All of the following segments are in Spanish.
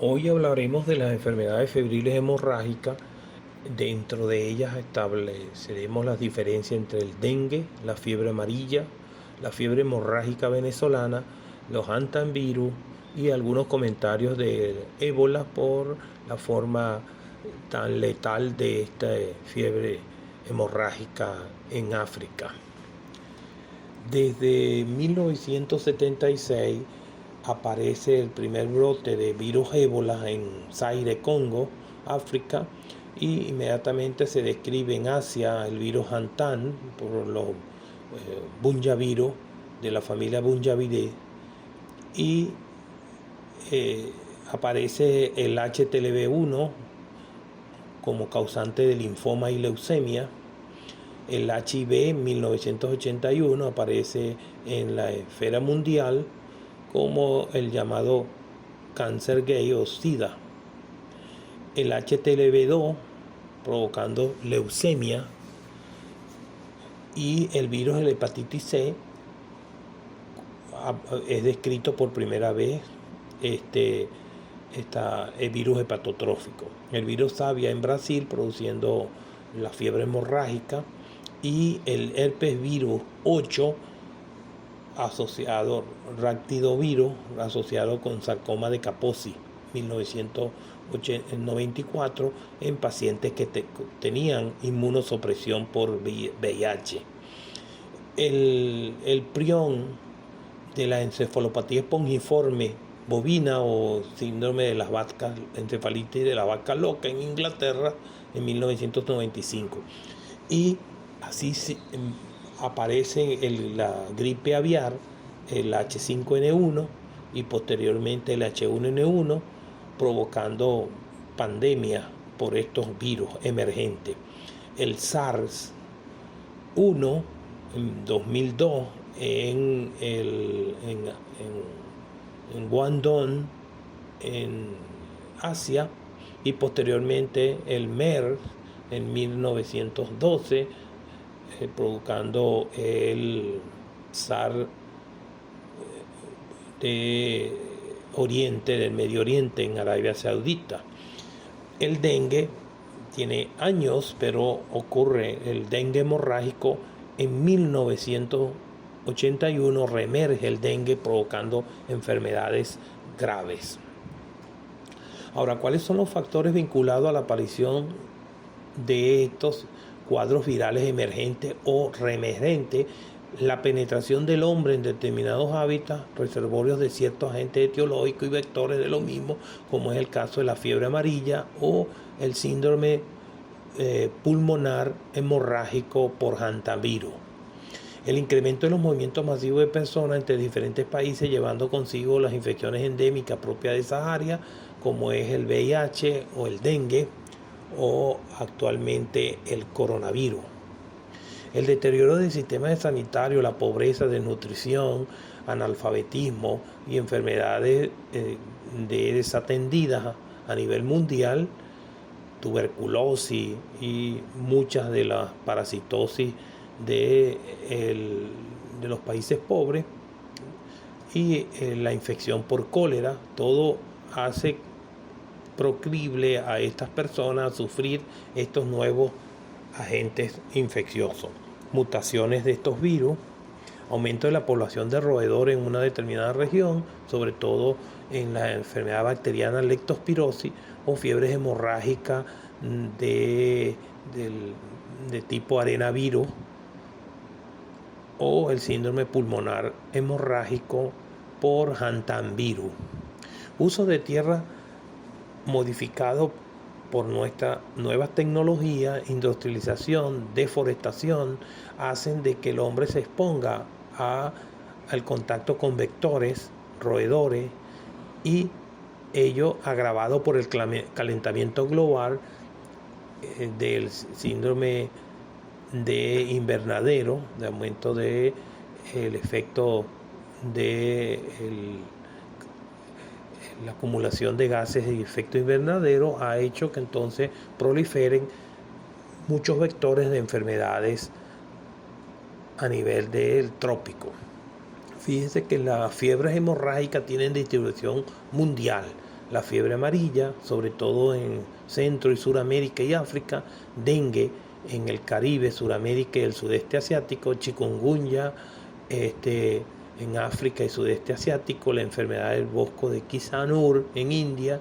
Hoy hablaremos de las enfermedades febriles hemorrágicas. Dentro de ellas estableceremos las diferencias entre el dengue, la fiebre amarilla, la fiebre hemorrágica venezolana, los hantavirus y algunos comentarios de ébola por la forma tan letal de esta fiebre hemorrágica en África. Desde 1976 aparece el primer brote de virus ébola en Zaire, Congo, África, y inmediatamente se describe en Asia el virus Hantan por los bunyavirus de la familia Bunyavidae, y aparece el HTLV1 como causante de linfoma y leucemia. El HIV en 1981 aparece en la esfera mundial como el llamado cáncer gay o SIDA. El HTLV2 provocando leucemia, y el virus de la hepatitis C es descrito por primera vez el virus hepatotrófico. El virus Savia en Brasil produciendo la fiebre hemorrágica, y el herpes virus 8 asociado, ractidovirus asociado con sarcoma de Kaposi 1994 en pacientes que tenían inmunosupresión por VIH. El prión de la encefalopatía espongiforme bovina o síndrome de las vacas, encefalitis de la vaca loca en Inglaterra en 1995. Y así aparece la gripe aviar, el H5N1 y posteriormente el H1N1, provocando pandemia por estos virus emergentes. El SARS-1 en 2002 en Guangdong, en Asia, y posteriormente el MERS en 1912, provocando el SARS de Oriente, del Medio Oriente, en Arabia Saudita. El dengue tiene años, pero ocurre el dengue hemorrágico en 1981, reemerge el dengue provocando enfermedades graves. Ahora, ¿cuáles son los factores vinculados a la aparición de estos cuadros virales emergentes o reemergentes? La penetración del hombre en determinados hábitats, reservorios de ciertos agentes etiológicos y vectores de lo mismo, como es el caso de la fiebre amarilla o el síndrome pulmonar hemorrágico por hantavirus. El incremento de los movimientos masivos de personas entre diferentes países, llevando consigo las infecciones endémicas propias de esas áreas, como es el VIH o el dengue, o actualmente el coronavirus. El deterioro del sistema sanitario, la pobreza, desnutrición, analfabetismo y enfermedades desatendidas a nivel mundial, tuberculosis y muchas de las parasitosis de los países pobres, y la infección por cólera, todo hace proclive a estas personas a sufrir estos nuevos agentes infecciosos. Mutaciones de estos virus, aumento de la población de roedores en una determinada región, sobre todo en la enfermedad bacteriana leptospirosis o fiebres hemorrágicas de tipo arenavirus, o el síndrome pulmonar hemorrágico por hantavirus. Uso de tierra modificado por nuestra nueva tecnología, industrialización, deforestación, hacen de que el hombre se exponga al contacto con vectores, roedores, y ello agravado por el calentamiento global, del síndrome de invernadero, de aumento del efecto de la acumulación de gases de efecto invernadero, ha hecho que entonces proliferen muchos vectores de enfermedades a nivel del trópico. Fíjense que las fiebres hemorrágicas tienen distribución mundial. la fiebre amarilla, sobre todo en Centro y Suramérica y África, dengue en el Caribe, Suramérica y el sudeste asiático, chikungunya en África y sudeste asiático, la enfermedad del bosco de Kisanur en India,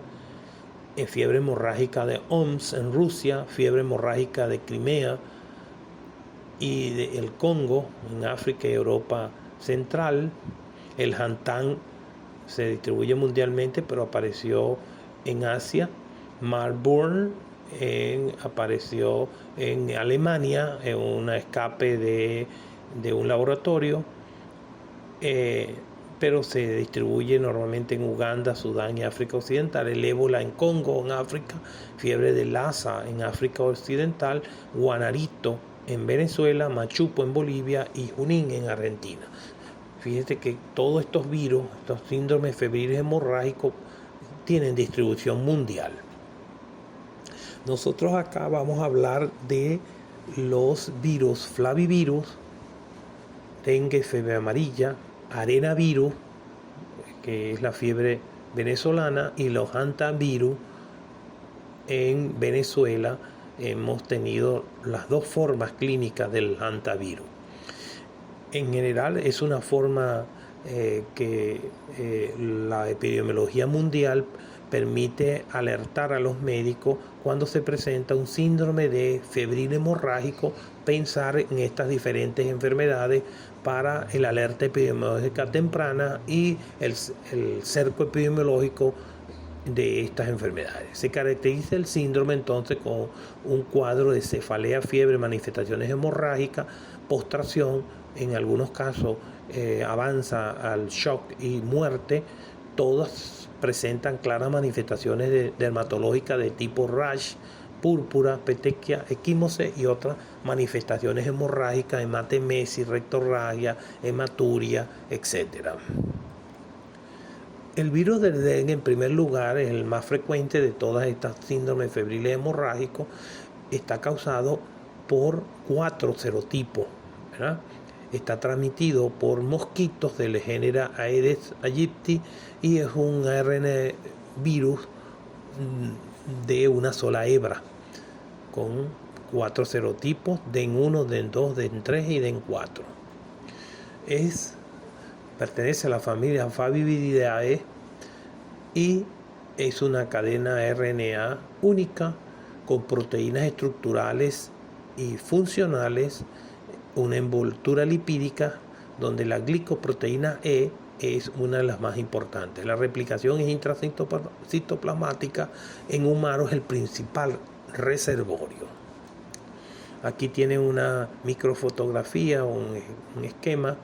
fiebre hemorrágica de OMS en Rusia, fiebre hemorrágica de Crimea y del Congo en África y Europa Central. El Hantan se distribuye mundialmente, pero apareció en Asia. Marburg apareció en Alemania en un escape de un laboratorio, pero se distribuye normalmente en Uganda, Sudán y África Occidental. El ébola en Congo, en África, fiebre de Lassa en África Occidental, guanarito en Venezuela, machupo en Bolivia y Junín en Argentina. Fíjate que todos estos virus, estos síndromes febriles hemorrágicos, tienen distribución mundial. Nosotros acá vamos a hablar de los virus flavivirus, dengue, fiebre amarilla, arenavirus, que es la fiebre venezolana, y los hantavirus. En Venezuela hemos tenido las dos formas clínicas del hantavirus. En general es una forma que la epidemiología mundial permite alertar a los médicos cuando se presenta un síndrome de febril hemorrágico, pensar en estas diferentes enfermedades para el alerta epidemiológica temprana y el cerco epidemiológico de estas enfermedades. Se caracteriza el síndrome entonces con un cuadro de cefalea, fiebre, manifestaciones hemorrágicas, postración, en algunos casos avanza al shock y muerte. Todas presentan claras manifestaciones dermatológicas de tipo rash, púrpura, petequia, equimose y otras manifestaciones hemorrágicas, hematemesis, rectorragia, hematuria, etc. El virus del dengue, en primer lugar, es el más frecuente de todas estas síndromes febriles hemorrágicos. Está causado por 4 serotipos, ¿verdad? Está transmitido por mosquitos del género Aedes aegypti y es un ARN virus de una sola hebra, con 4 serotipos, DEN1, DEN2, DEN3 y DEN4. Pertenece a la familia Favividae y es una cadena RNA única con proteínas estructurales y funcionales, una envoltura lipídica donde la glicoproteína E es una de las más importantes. La replicación es intracitoplasmática. En humanos es el principal reservorio. Aquí tiene una microfotografía, un esquema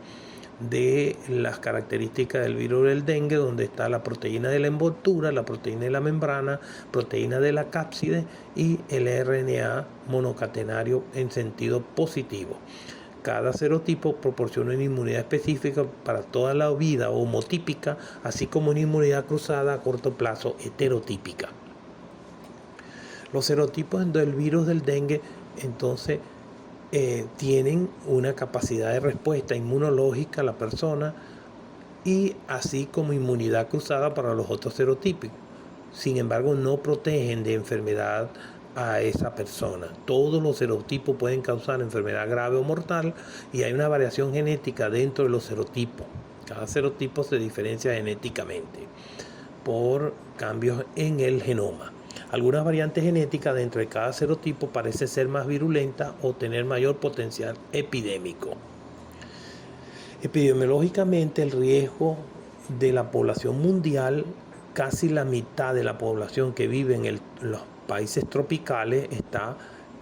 de las características del virus del dengue, donde está la proteína de la envoltura, la proteína de la membrana, proteína de la cápside y el RNA monocatenario en sentido positivo. Cada serotipo proporciona una inmunidad específica para toda la vida homotípica, así como una inmunidad cruzada a corto plazo heterotípica. Los serotipos del virus del dengue entonces tienen una capacidad de respuesta inmunológica a la persona y así como inmunidad cruzada para los otros serotipos. Sin embargo, no protegen de enfermedad a esa persona. Todos los serotipos pueden causar enfermedad grave o mortal y hay una variación genética dentro de los serotipos. Cada serotipo se diferencia genéticamente por cambios en el genoma. Algunas variantes genéticas dentro de cada serotipo parecen ser más virulentas o tener mayor potencial epidémico. Epidemiológicamente, el riesgo de la población mundial, casi la mitad de la población que vive en los países tropicales está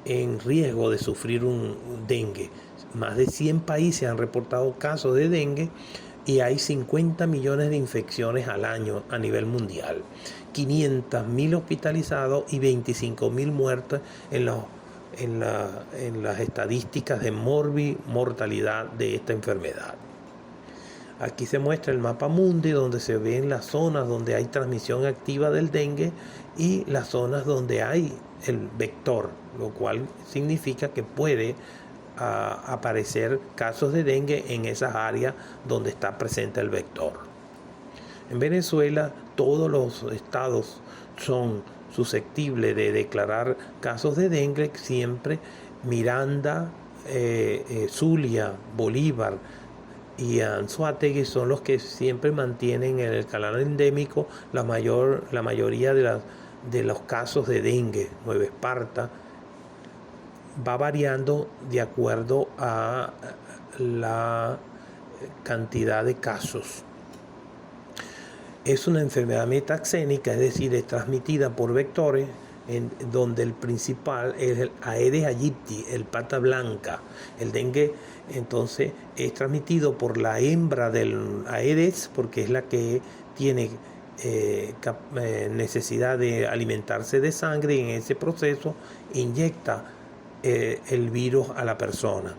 en riesgo de sufrir un dengue. Más de 100 países han reportado casos de dengue y hay 50 millones de infecciones al año a nivel mundial, 500.000 hospitalizados y 25.000 muertos en las estadísticas de mortalidad de esta enfermedad. Aquí se muestra el mapa mundi, donde se ven las zonas donde hay transmisión activa del dengue y las zonas donde hay el vector, lo cual significa que puede aparecer casos de dengue en esas áreas donde está presente el vector. En Venezuela, todos los estados son susceptibles de declarar casos de dengue, siempre Miranda, Zulia, Bolívar y Anzoátegui son los que siempre mantienen en el canal endémico la mayoría de los casos de dengue. Nueva Esparta va variando de acuerdo a la cantidad de casos. Es una enfermedad metaxénica, es decir, es transmitida por vectores, donde el principal es el Aedes aegypti, el pata blanca. El dengue entonces es transmitido por la hembra del Aedes, porque es la que tiene necesidad de alimentarse de sangre, y en ese proceso inyecta el virus a la persona.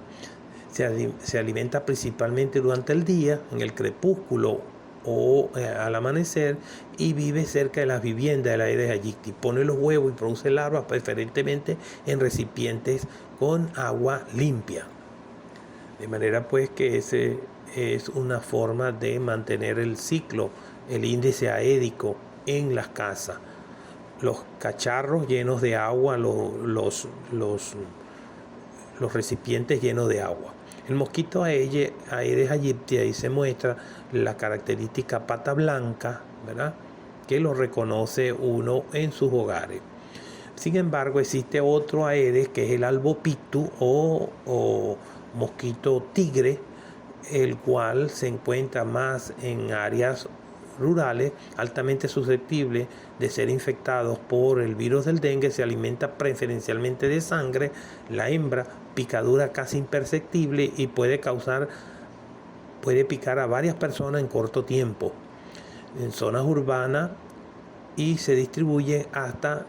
Se alimenta principalmente durante el día, en el crepúsculo o al amanecer, y vive cerca de las viviendas de la Aedes aegypti. Pone los huevos y produce larvas, preferentemente en recipientes con agua limpia. De manera pues que ese es una forma de mantener el ciclo, el índice aédico en las casas. Los cacharros llenos de agua, los recipientes llenos de agua. El mosquito Aedes aegypti, ahí se muestra la característica pata blanca, ¿verdad?, que lo reconoce uno en sus hogares. Sin embargo, existe otro Aedes, que es el albopictus o mosquito tigre, el cual se encuentra más en áreas rurales, altamente susceptibles de ser infectados por el virus del dengue. Se alimenta preferencialmente de sangre. La hembra, picadura casi imperceptible, y puede picar a varias personas en corto tiempo en zonas urbanas, y se distribuye hasta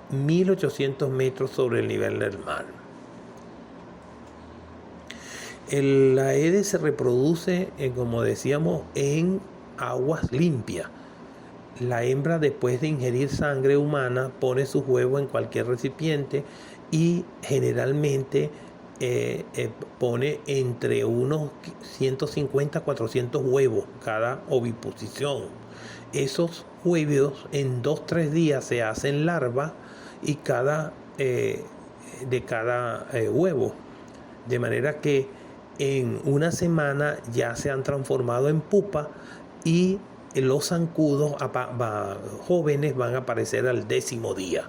1800 metros sobre el nivel del mar. El Aedes se reproduce, como decíamos, en aguas limpias. La hembra, después de ingerir sangre humana, pone sus huevos en cualquier recipiente, y generalmente pone entre unos 150 a 400 huevos cada oviposición. Esos huevos en 2-3 días se hacen larvas, y de cada huevo, de manera que en una semana ya se han transformado en pupa, y los zancudos jóvenes van a aparecer al 10º día.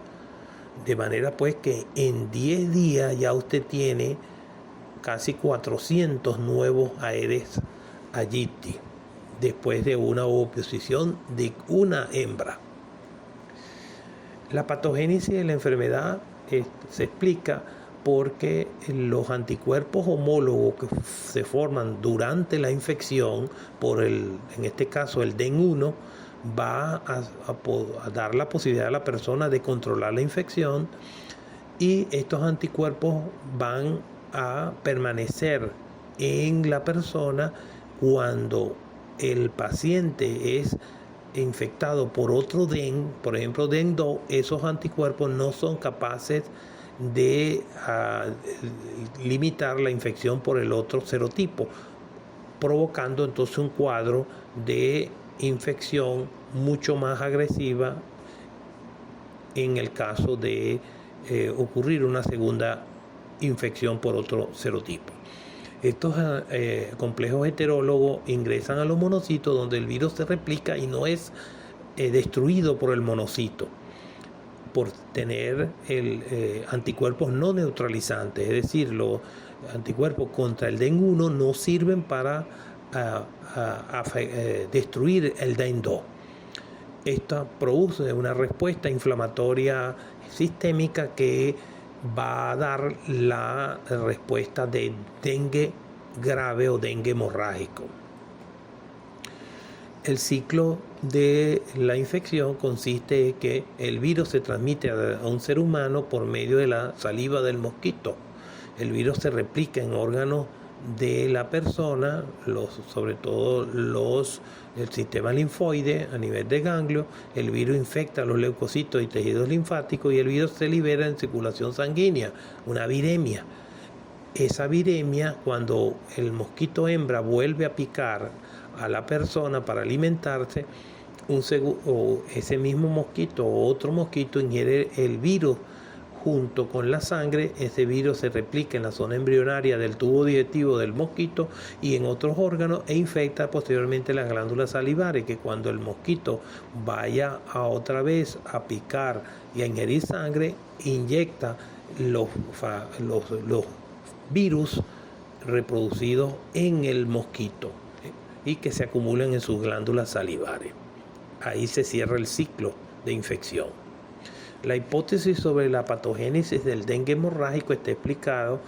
De manera pues que en 10 días ya usted tiene casi 400 nuevos Aedes aegypti, después de una oposición de una hembra. La patogénesis de la enfermedad se explica porque los anticuerpos homólogos que se forman durante la infección en este caso el DEN1, va a dar la posibilidad a la persona de controlar la infección, y estos anticuerpos van a permanecer en la persona cuando el paciente es infectado por otro DEN, por ejemplo DEN2. Esos anticuerpos no son capaces de limitar la infección por el otro serotipo, provocando entonces un cuadro de infección mucho más agresiva en el caso de ocurrir una segunda infección por otro serotipo. Estos complejos heterólogos ingresan a los monocitos, donde el virus se replica y no es destruido por el monocito, por tener anticuerpos no neutralizantes. Es decir, los anticuerpos contra el DEN1 no sirven para destruir el DEN2. Esto produce una respuesta inflamatoria sistémica que va a dar la respuesta de dengue grave o dengue hemorrágico. El ciclo de la infección consiste en que el virus se transmite a un ser humano por medio de la saliva del mosquito. El virus se replica en órganos de la persona, sobre todo el sistema linfoide a nivel de ganglio. El virus infecta los leucocitos y tejidos linfáticos, y el virus se libera en circulación sanguínea, una viremia. Esa viremia, cuando el mosquito hembra vuelve a picar a la persona para alimentarse, o ese mismo mosquito o otro mosquito ingiere el virus junto con la sangre, ese virus se replica en la zona embrionaria del tubo digestivo del mosquito y en otros órganos e infecta posteriormente las glándulas salivares, que cuando el mosquito vaya a otra vez a picar y a ingerir sangre, inyecta los virus reproducidos en el mosquito y que se acumulan en sus glándulas salivares. Ahí se cierra el ciclo de infección. La hipótesis sobre la patogénesis del dengue hemorrágico está explicado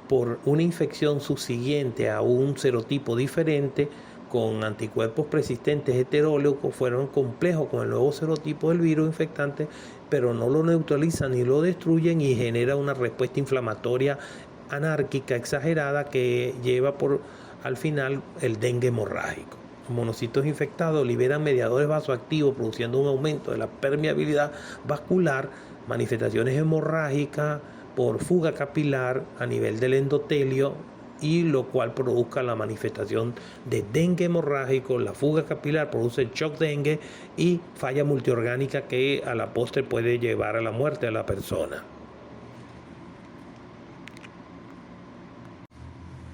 por una infección subsiguiente a un serotipo diferente con anticuerpos persistentes heterólogos. Fueron complejos con el nuevo serotipo del virus infectante, pero no lo neutralizan ni lo destruyen y genera una respuesta inflamatoria anárquica exagerada que lleva al final el dengue hemorrágico. Los monocitos infectados liberan mediadores vasoactivos produciendo un aumento de la permeabilidad vascular, manifestaciones hemorrágicas por fuga capilar a nivel del endotelio, y lo cual produzca la manifestación de dengue hemorrágico. La fuga capilar produce el shock dengue y falla multiorgánica que a la postre puede llevar a la muerte de la persona.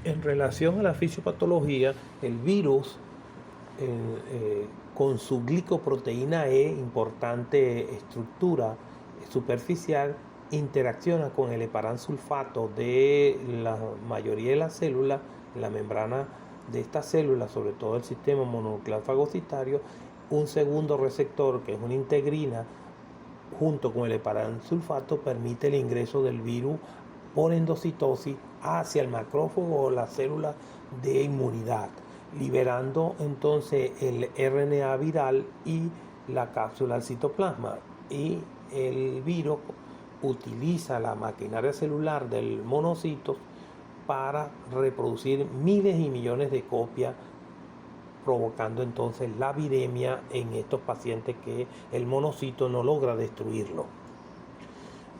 En relación a la fisiopatología, el virus con su glicoproteína E, importante estructura superficial, interacciona con el heparansulfato de la mayoría de las células, la membrana de estas células, sobre todo el sistema mononuclear fagocitario. Un segundo receptor, que es una integrina, junto con el heparansulfato, permite el ingreso del virus por endocitosis hacia el macrófago o la célula de inmunidad, liberando entonces el RNA viral y la cápsula al citoplasma. Y el virus utiliza la maquinaria celular del monocito para reproducir miles y millones de copias, provocando entonces la viremia en estos pacientes que el monocito no logra destruirlo.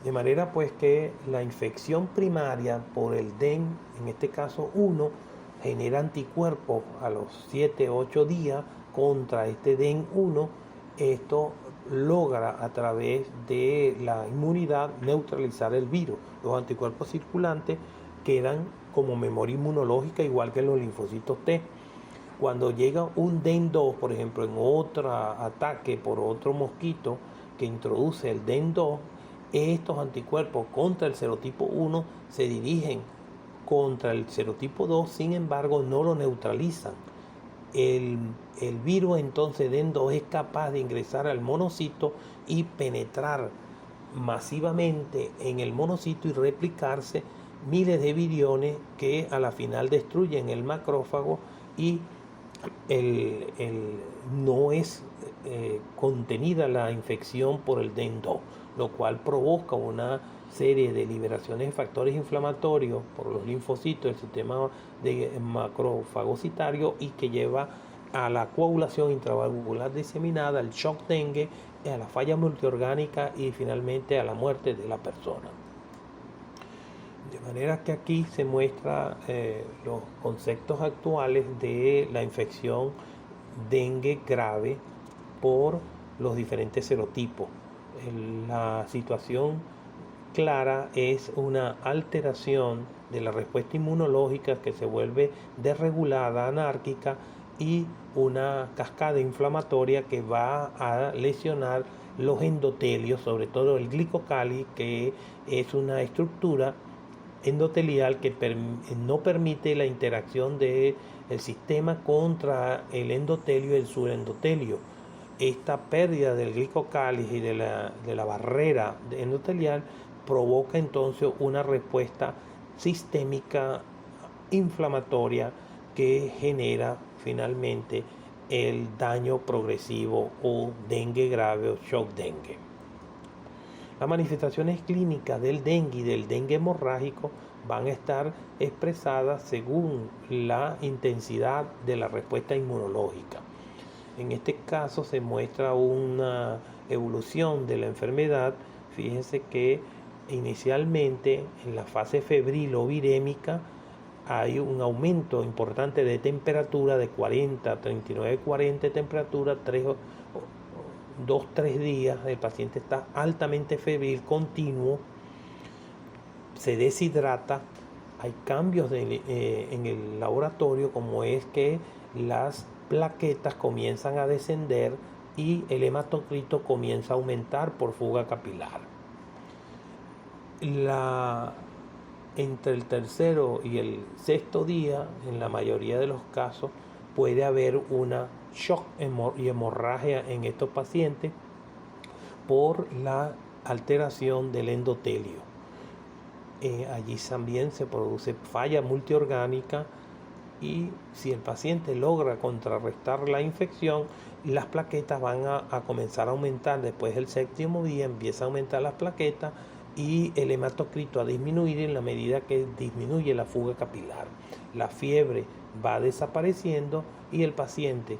De manera pues que la infección primaria por el DEN, en este caso 1, genera anticuerpos a los 7-8 días contra este DEN 1. Esto logra a través de la inmunidad neutralizar el virus. Los anticuerpos circulantes quedan como memoria inmunológica, igual que los linfocitos T. Cuando llega un DEN 2, por ejemplo, en otro ataque por otro mosquito que introduce el DEN 2, estos anticuerpos contra el serotipo 1 se dirigen contra el serotipo 2, sin embargo no lo neutralizan. El virus entonces DEN 2 es capaz de ingresar al monocito y penetrar masivamente en el monocito y replicarse miles de viriones que a la final destruyen el macrófago, y no es contenida la infección por el DEN 2, lo cual provoca una serie de liberaciones de factores inflamatorios por los linfocitos del sistema macrofagocitario y que lleva a la coagulación intravalvular diseminada, al shock dengue, a la falla multiorgánica y finalmente a la muerte de la persona. De manera que aquí se muestra los conceptos actuales de la infección dengue grave por los diferentes serotipos. La situación clara es una alteración de la respuesta inmunológica que se vuelve desregulada, anárquica, y una cascada inflamatoria que va a lesionar los endotelios, sobre todo el glicocálice, que es una estructura endotelial que no permite la interacción del sistema contra el endotelio y el subendotelio. Esta pérdida del glicocálice y de la barrera endotelial provoca entonces una respuesta sistémica inflamatoria que genera finalmente el daño progresivo o dengue grave o shock dengue. Las manifestaciones clínicas del dengue y del dengue hemorrágico van a estar expresadas según la intensidad de la respuesta inmunológica. En este caso se muestra una evolución de la enfermedad. Fíjense que inicialmente en la fase febril o virémica hay un aumento importante de temperatura de 40, 39, 40 de temperatura, 2-3 días el paciente está altamente febril, continuo, se deshidrata, hay cambios en el laboratorio, como es que las plaquetas comienzan a descender y el hematocrito comienza a aumentar por fuga capilar. Entre el tercero y el sexto día, en la mayoría de los casos, puede haber una shock y hemorragia en estos pacientes por la alteración del endotelio. Allí también se produce falla multiorgánica y si el paciente logra contrarrestar la infección, las plaquetas van a comenzar a aumentar. Después del séptimo día empieza a aumentar las plaquetas y el hematocrito a disminuir en la medida que disminuye la fuga capilar. La fiebre va desapareciendo y el paciente,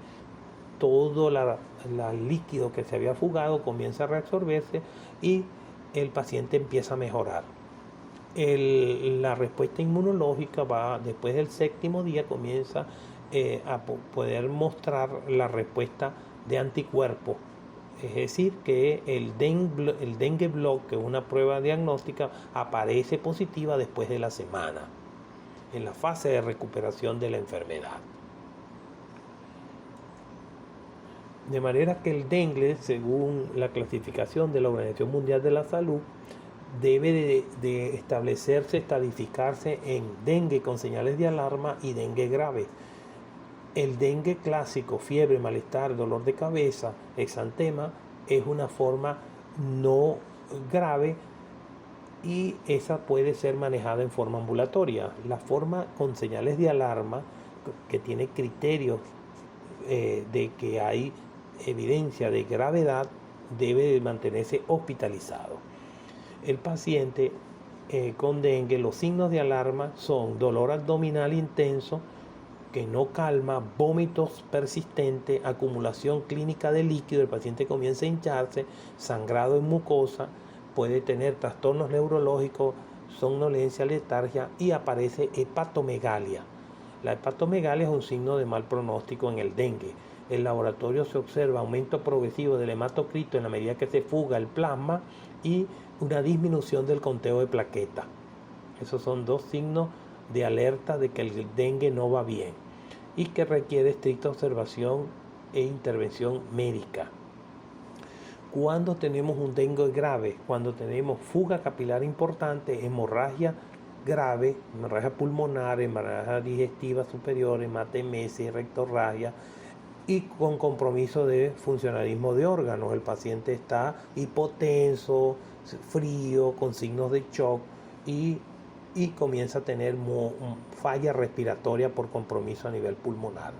todo el líquido que se había fugado comienza a reabsorberse y el paciente empieza a mejorar. La respuesta inmunológica va después del séptimo día, comienza a poder mostrar la respuesta de anticuerpos. Es decir, que el dengue block, que es una prueba diagnóstica, aparece positiva después de la semana, en la fase de recuperación de la enfermedad. De manera que el dengue, según la clasificación de la Organización Mundial de la Salud, debe de estadificarse en dengue con señales de alarma y dengue grave. El dengue clásico, fiebre, malestar, dolor de cabeza, exantema, es una forma no grave y esa puede ser manejada en forma ambulatoria. La forma con señales de alarma, que tiene criterios de que hay evidencia de gravedad, debe de mantenerse hospitalizado. El paciente con dengue, los signos de alarma son dolor abdominal intenso que no calma, vómitos persistentes, acumulación clínica de líquido, el paciente comienza a hincharse, sangrado en mucosa, puede tener trastornos neurológicos, somnolencia, letargia y aparece hepatomegalia. La hepatomegalia es un signo de mal pronóstico en el dengue. En el laboratorio se observa aumento progresivo del hematocrito en la medida que se fuga el plasma y una disminución del conteo de plaquetas. Esos son dos signos de alerta de que el dengue no va bien y que requiere estricta observación e intervención médica. Cuando tenemos un dengue grave, cuando tenemos fuga capilar importante, hemorragia grave, hemorragia pulmonar, hemorragia digestiva superior, hematemesis, rectorragia y con compromiso de funcionalismo de órganos. El paciente está hipotenso, frío, con signos de shock y comienza a tener falla respiratoria por compromiso a nivel pulmonar.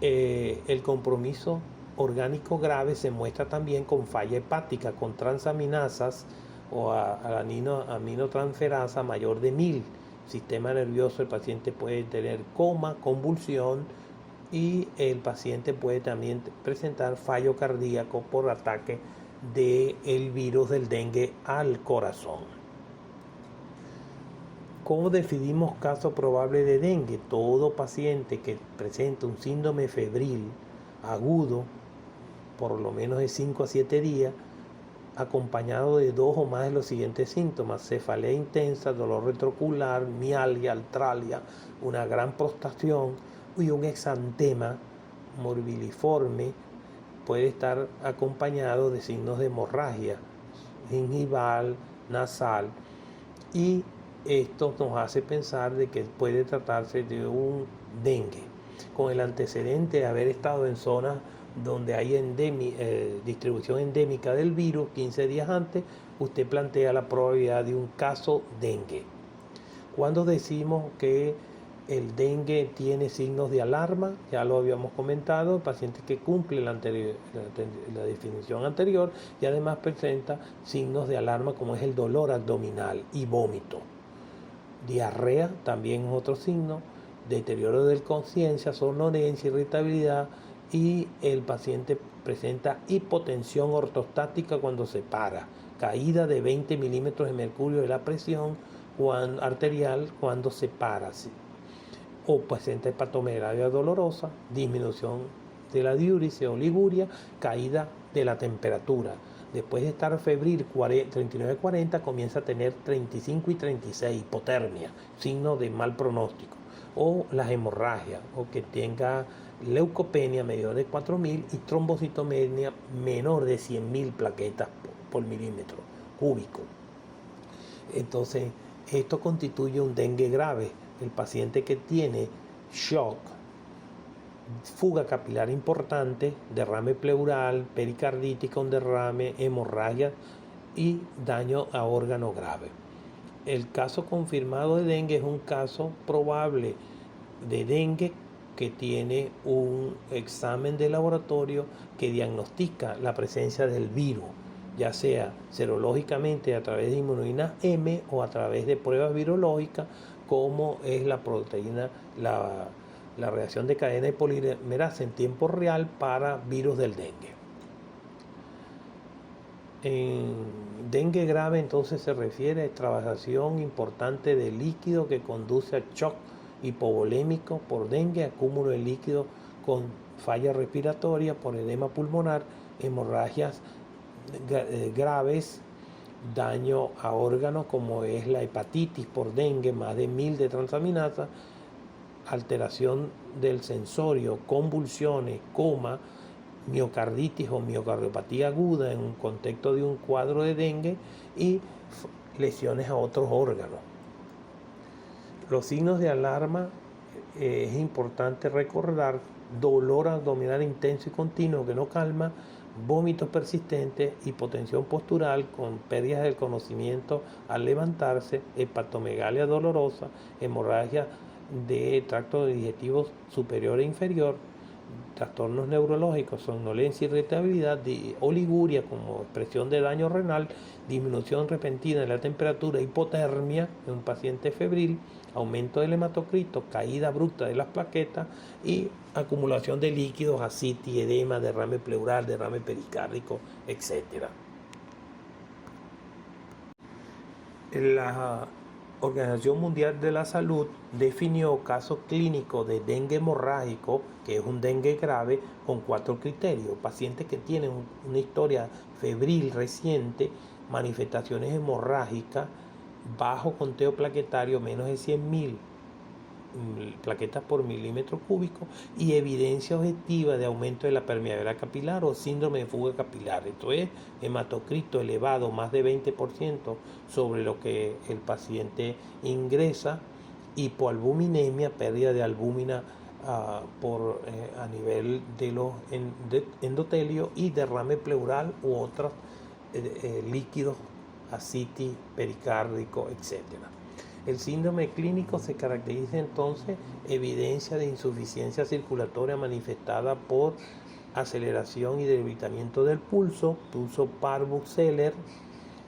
El compromiso orgánico grave se muestra también con falla hepática, con transaminasas o aminotransferasa mayor de 1000. Sistema nervioso, el paciente puede tener coma, convulsión y el paciente puede también presentar fallo cardíaco por ataque del virus del dengue al corazón. ¿Cómo definimos caso probable de dengue? Todo paciente que presenta un síndrome febril agudo, por lo menos de 5 a 7 días, acompañado de 2 o más de los siguientes síntomas: cefalea intensa, dolor retroocular, mialgia, artralgia, una gran prostración y un exantema morbiliforme, puede estar acompañado de signos de hemorragia gingival, nasal, y esto nos hace pensar de que puede tratarse de un dengue, con el antecedente de haber estado en zonas donde hay distribución endémica del virus. 15 días antes, usted plantea la probabilidad de un caso dengue. Cuando decimos que el dengue tiene signos de alarma, ya lo habíamos comentado, el paciente que cumple la definición anterior y además presenta signos de alarma como es el dolor abdominal y vómito. Diarrea también es otro signo, deterioro de conciencia, somnolencia, irritabilidad, y el paciente presenta hipotensión ortostática cuando se para, caída de 20 milímetros de mercurio de la presión arterial cuando se para, o presenta hepatomegalia dolorosa, disminución de la diuresis o liguria, caída de la temperatura. Después de estar febril 39-40, comienza a tener 35 y 36, hipotermia, signo de mal pronóstico. O las hemorragias, o que tenga leucopenia mayor de 4.000 y trombocitomenia menor de 100.000 plaquetas por milímetro cúbico. Entonces, esto constituye un dengue grave. El paciente que tiene shock, fuga capilar importante, derrame pleural, pericarditis con derrame, hemorragia y daño a órgano grave. El caso confirmado de dengue es un caso probable de dengue que tiene un examen de laboratorio que diagnostica la presencia del virus, ya sea serológicamente a través de inmunoglobulina M o a través de pruebas virológicas como es la proteína, la reacción de cadena de polimerasa en tiempo real para virus del dengue. En dengue grave entonces se refiere a extravasación importante de líquido que conduce a shock hipovolémico por dengue, acúmulo de líquido con falla respiratoria por edema pulmonar, hemorragias graves, daño a órganos como es la hepatitis por dengue, más de 1000 de transaminasa, alteración del sensorio, convulsiones, coma, miocarditis o miocardiopatía aguda en un contexto de un cuadro de dengue y lesiones a otros órganos. Los signos de alarma es importante recordar: dolor abdominal intenso y continuo que no calma, vómitos persistentes, hipotensión postural con pérdidas del conocimiento al levantarse, hepatomegalia dolorosa, hemorragia de tracto digestivo superior e inferior, trastornos neurológicos, somnolencia, irritabilidad, oliguria como expresión de daño renal, disminución repentina de la temperatura, hipotermia en un paciente febril, aumento del hematocrito, caída abrupta de las plaquetas y acumulación de líquidos, ascitis, edema, derrame pleural, derrame pericárdico, etc. La Organización Mundial de la Salud definió casos clínicos de dengue hemorrágico, que es un dengue grave, con 4 criterios: pacientes que tienen una historia febril reciente, manifestaciones hemorrágicas, bajo conteo plaquetario, menos de 100.000 plaquetas por milímetro cúbico, y evidencia objetiva de aumento de la permeabilidad capilar o síndrome de fuga capilar. Esto es hematocrito elevado más de 20% sobre lo que el paciente ingresa, hipoalbuminemia, pérdida de albúmina a nivel de los endotelios, y derrame pleural u otros líquidos, ascitis, pericárdico, etc. El síndrome clínico se caracteriza entonces evidencia de insuficiencia circulatoria manifestada por aceleración y debilitamiento del pulso Parvus-Zeller,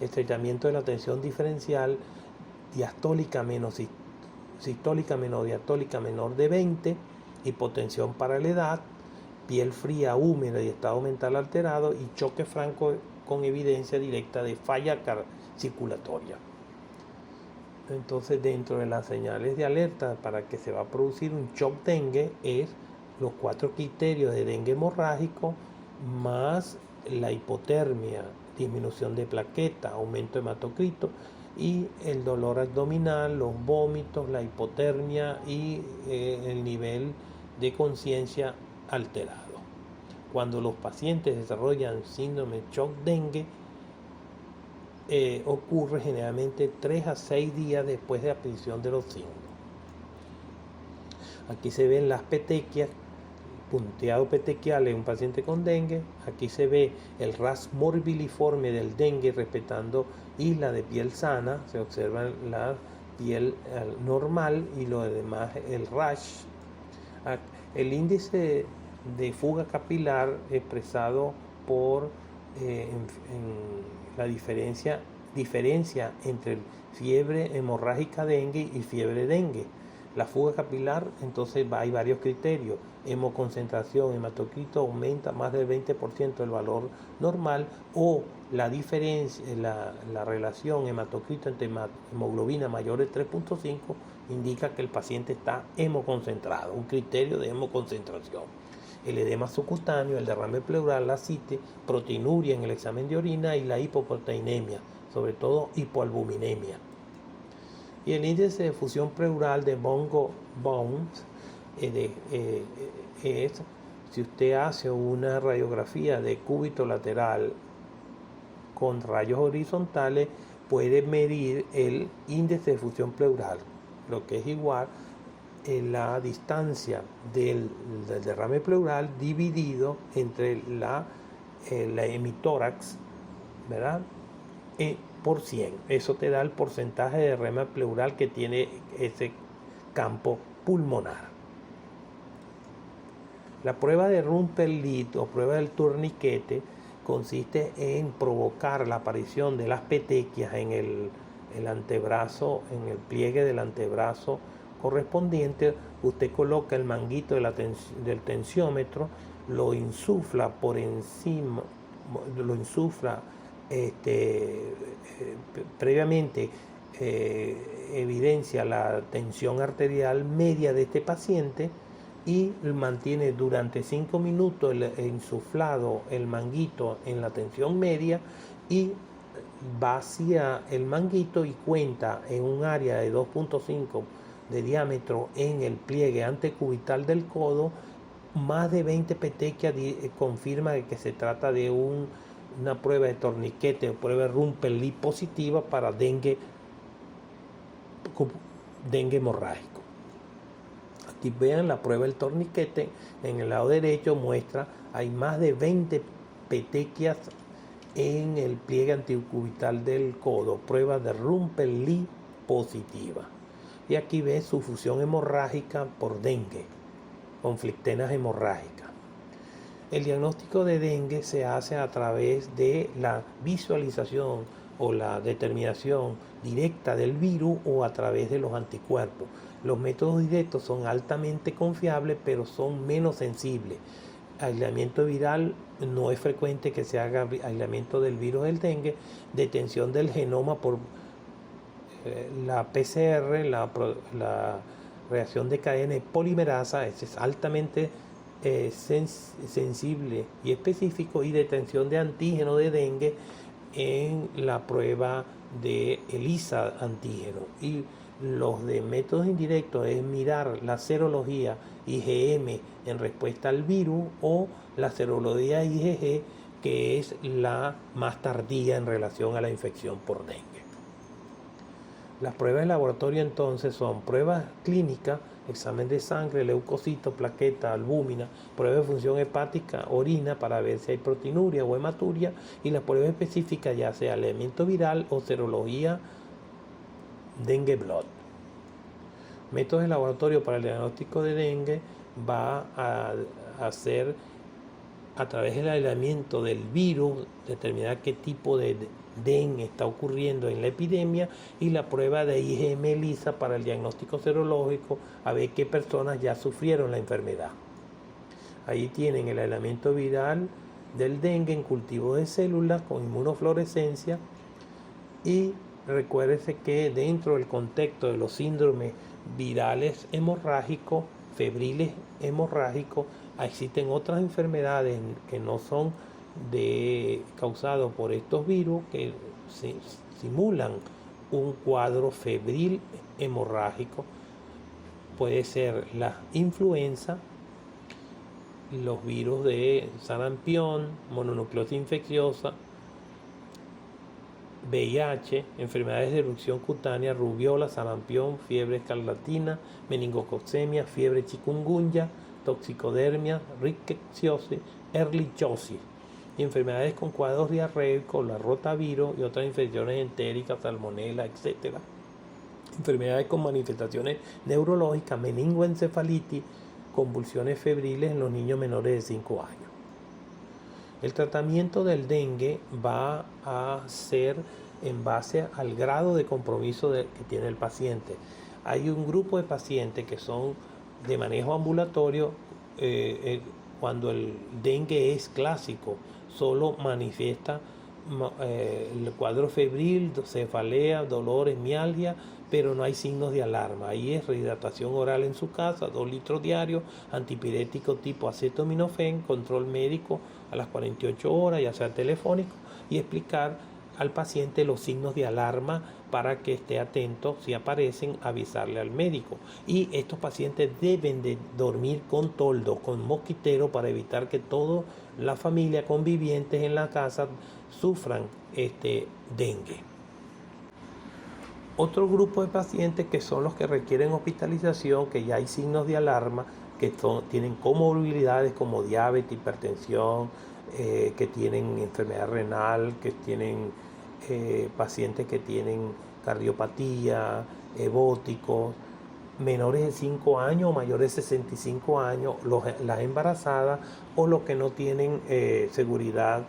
estrechamiento de la tensión diferencial, diastólica menos sistólica menos diastólica menor de 20, hipotensión para la edad, piel fría, húmeda y estado mental alterado, y choque franco con evidencia directa de falla circulatoria. Entonces, dentro de las señales de alerta para que se va a producir un shock dengue es los 4 criterios de dengue hemorrágico, más la hipotermia, disminución de plaqueta, aumento de hematocrito, y el dolor abdominal, los vómitos, la hipotermia y el nivel de conciencia alterado. Cuando los pacientes desarrollan síndrome shock dengue, ocurre generalmente 3 a 6 días después de la aparición de los signos. Aquí se ven las petequias, punteado petequial en un paciente con dengue. Aquí se ve el ras morbiliforme del dengue respetando isla de piel sana, se observa la piel normal y lo demás el rash. El índice de fuga capilar expresado por la diferencia entre fiebre hemorrágica dengue y fiebre dengue. La fuga capilar, entonces hay varios criterios: hemoconcentración, hematocrito aumenta más del 20% del valor normal, o la diferencia, la relación hematocrito entre hemoglobina mayor de 3.5 indica que el paciente está hemoconcentrado, un criterio de hemoconcentración. el edema subcutáneo, el derrame pleural, la ascites, proteinuria en el examen de orina y la hipoproteinemia, sobre todo hipoalbuminemia. Y el índice de fusión pleural de Bongo-Bones es, si usted hace una radiografía de cúbito lateral con rayos horizontales, puede medir el índice de fusión pleural, lo que es igual a la distancia del derrame pleural dividido entre la hemitórax, ¿verdad? Por 100. Eso te da el porcentaje de derrame pleural que tiene ese campo pulmonar. La prueba de Rumper-Lid o prueba del torniquete consiste en provocar la aparición de las petequias en el antebrazo, en el pliegue del antebrazo correspondiente. Usted coloca el manguito del tensiómetro, lo insufla por encima, lo insufla previamente, evidencia la tensión arterial media de este paciente y mantiene durante 5 minutos el insuflado, el manguito en la tensión media, y vacía el manguito y cuenta en un área de 2.5 de diámetro en el pliegue antecubital del codo. Más de 20 petequias confirma que se trata de una prueba de torniquete o prueba de Rumper-Lid positiva para dengue hemorrágico. Aquí vean la prueba del torniquete, en el lado derecho muestra, hay más de 20 petequias en el pliegue antecubital del codo, prueba de Rumper-Lid positiva. Y aquí ve su fusión hemorrágica por dengue, conflictenas hemorrágicas. El diagnóstico de dengue se hace a través de la visualización o la determinación directa del virus o a través de los anticuerpos. Los métodos directos son altamente confiables, pero son menos sensibles. Aislamiento viral, no es frecuente que se haga aislamiento del virus del dengue. Detención del genoma por la PCR, la reacción de cadena de polimerasa, es altamente sensible y específico. Y detención de antígeno de dengue en la prueba de ELISA antígeno. Y los de métodos indirectos es mirar la serología IgM en respuesta al virus o la serología IgG, que es la más tardía en relación a la infección por dengue. Las pruebas de laboratorio entonces son pruebas clínicas, examen de sangre, leucocitos, plaqueta, albúmina, prueba de función hepática, orina para ver si hay proteinuria o hematuria, y la prueba específica ya sea elemento viral o serología dengue blood. Métodos de laboratorio para el diagnóstico de dengue va a hacer a través del aislamiento del virus, determinar qué tipo de dengue está ocurriendo en la epidemia, y la prueba de IgM ELISA para el diagnóstico serológico, a ver qué personas ya sufrieron la enfermedad. Ahí tienen el aislamiento viral del dengue en cultivo de células con inmunofluorescencia. Y recuérdese que dentro del contexto de los síndromes virales hemorrágicos, febriles hemorrágicos, existen otras enfermedades que no son causadas por estos virus, que simulan un cuadro febril hemorrágico. Puede ser la influenza, los virus de sarampión, mononucleosis infecciosa, VIH, enfermedades de erupción cutánea, rubiola, sarampión, fiebre escarlatina, meningococcemia, fiebre chikungunya, toxicodermia, rickettsiosis, ehrlichiosis, y enfermedades con cuadros diarreicos, la rotavirus y otras infecciones entéricas, salmonela, etc. Enfermedades con manifestaciones neurológicas, meningoencefalitis, convulsiones febriles en los niños menores de 5 años. El tratamiento del dengue va a ser en base al grado de compromiso que tiene el paciente. Hay un grupo de pacientes que son de manejo ambulatorio. Cuando el dengue es clásico, solo manifiesta el cuadro febril, cefalea, dolores, mialgia, pero no hay signos de alarma. Ahí es rehidratación oral en su casa, 2 litros diarios, antipirético tipo acetaminofén, control médico a las 48 horas, ya sea telefónico, y explicar al paciente los signos de alarma para que esté atento, si aparecen, avisarle al médico. Y estos pacientes deben de dormir con toldo, con mosquitero, para evitar que toda la familia convivientes en la casa sufran dengue. Otro grupo de pacientes que son los que requieren hospitalización, que ya hay signos de alarma, que tienen comorbilidades como diabetes, hipertensión, que tienen enfermedad renal, que tienen pacientes que tienen cardiopatía, evóticos, menores de 5 años o mayores de 65 años, las embarazadas o los que no tienen seguridad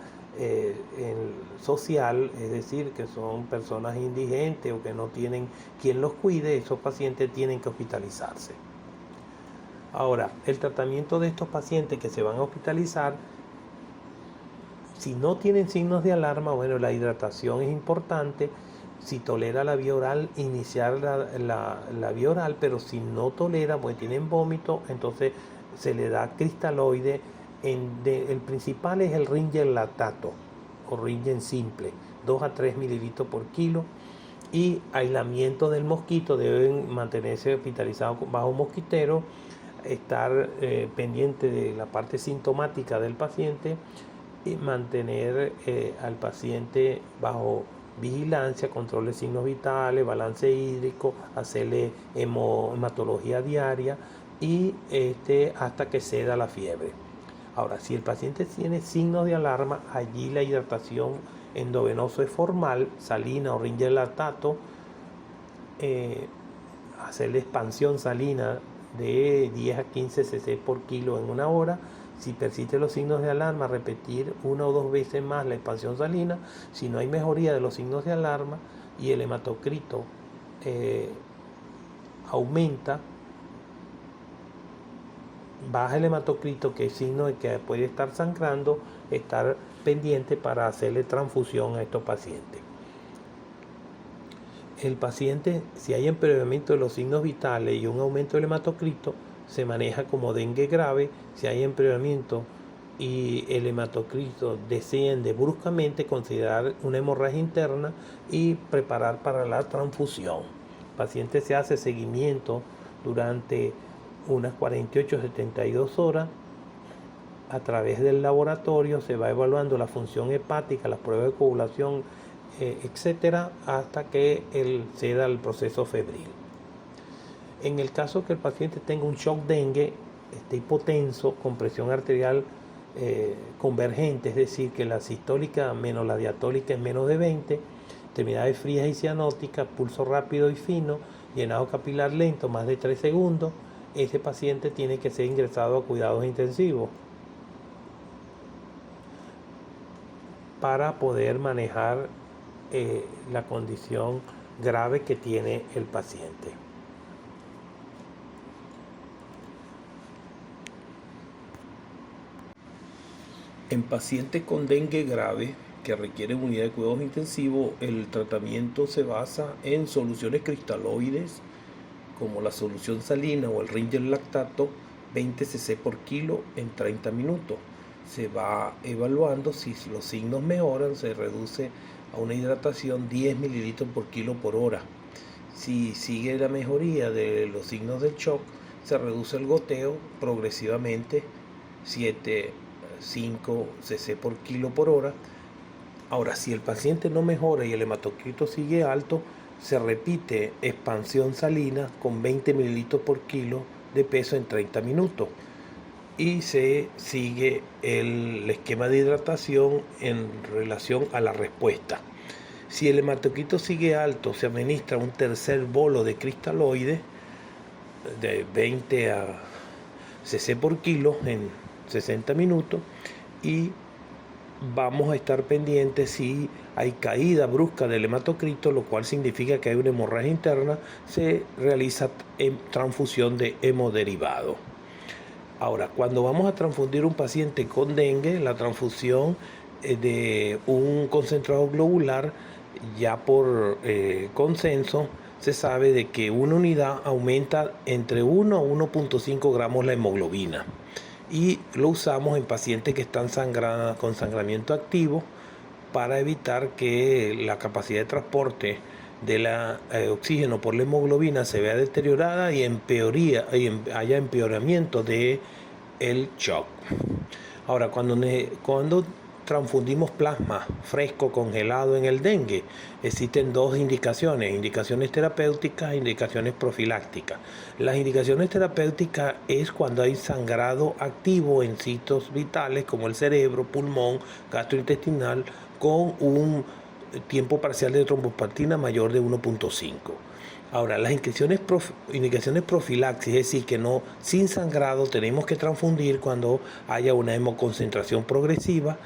social, es decir, que son personas indigentes o que no tienen quien los cuide. Esos pacientes tienen que hospitalizarse. Ahora, el tratamiento de estos pacientes que se van a hospitalizar, si no tienen signos de alarma, bueno, la hidratación es importante. Si tolera la vía oral, iniciar la vía oral, pero si no tolera, pues tienen vómito, entonces se le da cristaloide. El principal es el Ringer lactato o Ringer simple, 2 a 3 mililitros por kilo. Y aislamiento del mosquito, deben mantenerse hospitalizados bajo mosquitero, estar pendiente de la parte sintomática del paciente y mantener al paciente bajo vigilancia, control de signos vitales, balance hídrico, hacerle hematología diaria y hasta que ceda la fiebre. Ahora, si el paciente tiene signos de alarma, allí la hidratación endovenoso es formal, salina o Ringer lactato, hacerle expansión salina de 10 a 15 cc por kilo en 1 hora. Si persisten los signos de alarma, repetir 1 o 2 veces más la expansión salina. Si no hay mejoría de los signos de alarma y el hematocrito aumenta, baja el hematocrito, que es signo de que puede estar sangrando, estar pendiente para hacerle transfusión a estos pacientes. El paciente, si hay empeoramiento de los signos vitales y un aumento del hematocrito, se maneja como dengue grave. Si hay empeoramiento y el hematocrito desciende bruscamente, considerar una hemorragia interna y preparar para la transfusión. El paciente se hace seguimiento durante unas 48 a 72 horas. A través del laboratorio se va evaluando la función hepática, las pruebas de coagulación, etcétera, hasta que ceda el proceso febril. En el caso que el paciente tenga un shock dengue, esté hipotenso, con presión arterial convergente, es decir, que la sistólica menos la diastólica es menos de 20, extremidades frías y cianóticas, pulso rápido y fino, llenado capilar lento, más de 3 segundos, ese paciente tiene que ser ingresado a cuidados intensivos para poder manejar la condición grave que tiene el paciente. En pacientes con dengue grave que requieren unidad de cuidados intensivos, el tratamiento se basa en soluciones cristaloides como la solución salina o el Ringer lactato, 20 cc por kilo en 30 minutos. Se va evaluando. Si los signos mejoran, se reduce a una hidratación 10 mililitros por kilo por hora. Si sigue la mejoría de los signos del shock, se reduce el goteo progresivamente, 5 cc por kilo por hora. Ahora, si el paciente no mejora y el hematocrito sigue alto, se repite expansión salina con 20 mililitros por kilo de peso en 30 minutos. Y se sigue el esquema de hidratación en relación a la respuesta. Si el hematocrito sigue alto, se administra un tercer bolo de cristaloides de 20 a cc por kilo en 60 minutos y vamos a estar pendientes si hay caída brusca del hematocrito, lo cual significa que hay una hemorragia interna. Se realiza transfusión de hemoderivados. Ahora, cuando vamos a transfundir un paciente con dengue, la transfusión de un concentrado globular, ya por consenso, se sabe de que una unidad aumenta entre 1 a 1.5 gramos la hemoglobina. Y lo usamos en pacientes que están con sangramiento activo para evitar que la capacidad de transporte del oxígeno por la hemoglobina se vea deteriorada y haya empeoramiento de el shock. Ahora, cuando transfundimos plasma fresco congelado en el dengue, existen dos indicaciones terapéuticas e indicaciones profilácticas. Las indicaciones terapéuticas es cuando hay sangrado activo en sitios vitales como el cerebro, pulmón, gastrointestinal, con un tiempo parcial de trombopatina mayor de 1.5. Ahora, las indicaciones profilaxis, es decir, que no, sin sangrado tenemos que transfundir cuando haya una hemoconcentración progresiva,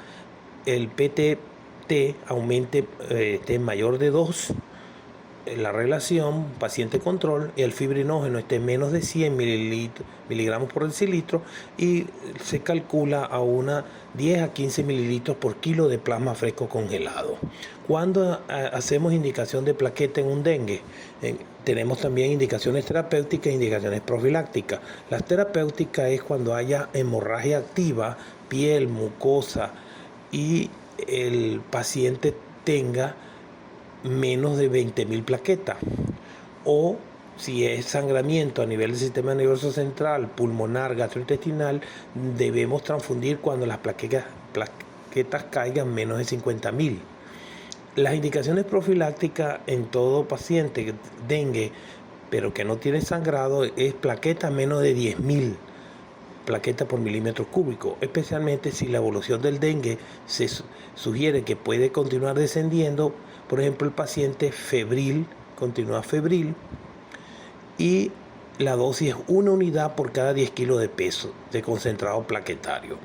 el PTT aumente, esté mayor de 2, la relación paciente control, y el fibrinógeno esté menos de 100 miligramos por decilitro, y se calcula a una 10 a 15 mililitros por kilo de plasma fresco congelado. Cuando hacemos indicación de plaqueta en un dengue, tenemos también indicaciones terapéuticas e indicaciones profilácticas. Las terapéuticas es cuando haya hemorragia activa, piel, mucosa, y el paciente tenga menos de 20.000 plaquetas, o si es sangramiento a nivel del sistema nervioso central, pulmonar, gastrointestinal, debemos transfundir cuando las plaquetas caigan menos de 50.000. Las indicaciones profilácticas en todo paciente dengue, pero que no tiene sangrado, es plaqueta menos de 10.000 plaquetas por milímetro cúbico, especialmente si la evolución del dengue se sugiere que puede continuar descendiendo. Por ejemplo, el paciente febril, continúa febril, y la dosis es 1 unidad por cada 10 kilos de peso de concentrado plaquetario.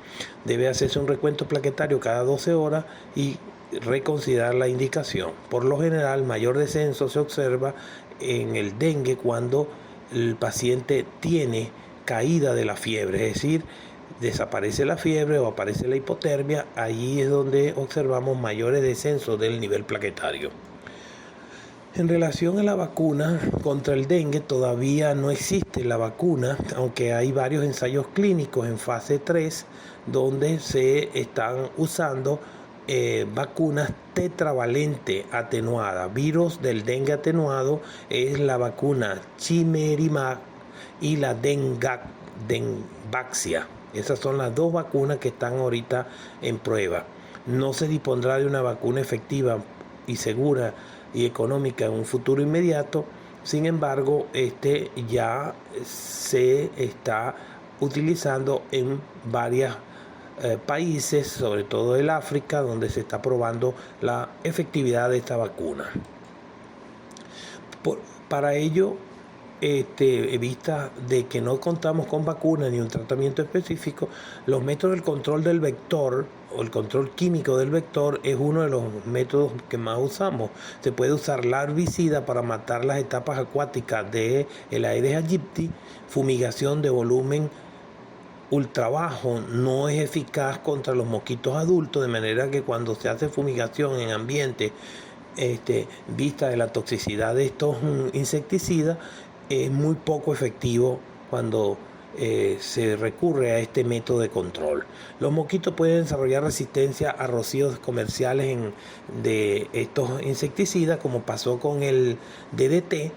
Debe hacerse un recuento plaquetario cada 12 horas y reconsiderar la indicación. Por lo general, mayor descenso se observa en el dengue cuando el paciente tiene caída de la fiebre, es decir, desaparece la fiebre o aparece la hipotermia. Allí es donde observamos mayores descensos del nivel plaquetario. En relación a la vacuna contra el dengue, todavía no existe la vacuna, aunque hay varios ensayos clínicos en fase 3 donde se están usando vacunas tetravalente atenuada. Virus del dengue atenuado es la vacuna Chimerimab y la Dengvaxia. Esas son las dos vacunas que están ahorita en prueba. No se dispondrá de una vacuna efectiva y segura y económica en un futuro inmediato. Sin embargo, ya se está utilizando en varios países, sobre todo el África, donde se está probando la efectividad de esta vacuna. Para ello, en vista de que no contamos con vacuna ni un tratamiento específico, los métodos del control del vector o el control químico del vector es uno de los métodos que más usamos. Se puede usar larvicida para matar las etapas acuáticas del Aedes aegypti. Fumigación de volumen ultra bajo no es eficaz contra los mosquitos adultos, de manera que cuando se hace fumigación en ambiente, vista de la toxicidad de estos insecticidas, es muy poco efectivo cuando se recurre a este método de control. Los mosquitos pueden desarrollar resistencia a rocíos comerciales de estos insecticidas, como pasó con el DDT.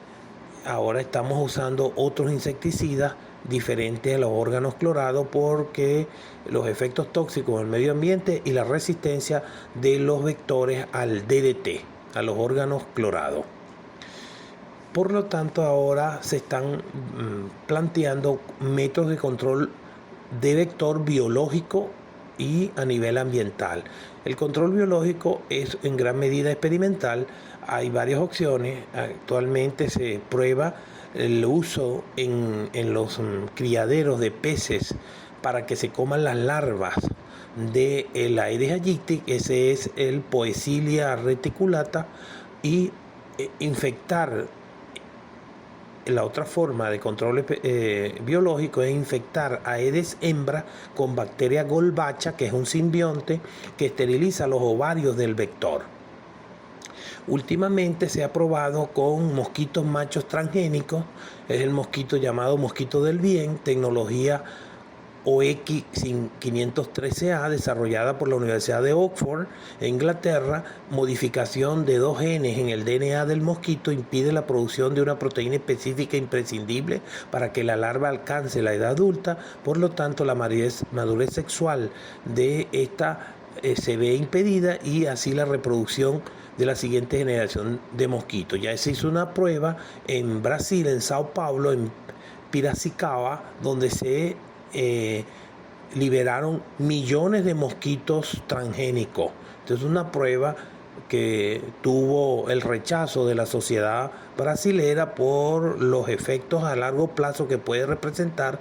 Ahora estamos usando otros insecticidas diferentes a los órganos clorados, porque los efectos tóxicos en el medio ambiente y la resistencia de los vectores al DDT, a los órganos clorados. Por lo tanto, ahora se están planteando métodos de control de vector biológico y a nivel ambiental. El control biológico es en gran medida experimental. Hay varias opciones. Actualmente se prueba el uso en los criaderos de peces para que se coman las larvas del Aedes aegypti. Ese es el Poecilia reticulata, y infectar la otra forma de control biológico es infectar Aedes hembra con bacteria Golbacha, que es un simbionte que esteriliza los ovarios del vector. Últimamente se ha probado con mosquitos machos transgénicos, es el mosquito llamado mosquito del bien, tecnología OX 513A, desarrollada por la Universidad de Oxford, Inglaterra. Modificación de 2 genes en el DNA del mosquito impide la producción de una proteína específica imprescindible para que la larva alcance la edad adulta. Por lo tanto, la madurez sexual de esta se ve impedida y así la reproducción de la siguiente generación de mosquitos. Ya se hizo una prueba en Brasil, en Sao Paulo, en Piracicaba, donde se liberaron millones de mosquitos transgénicos. Entonces, una prueba que tuvo el rechazo de la sociedad brasilera por los efectos a largo plazo que puede representar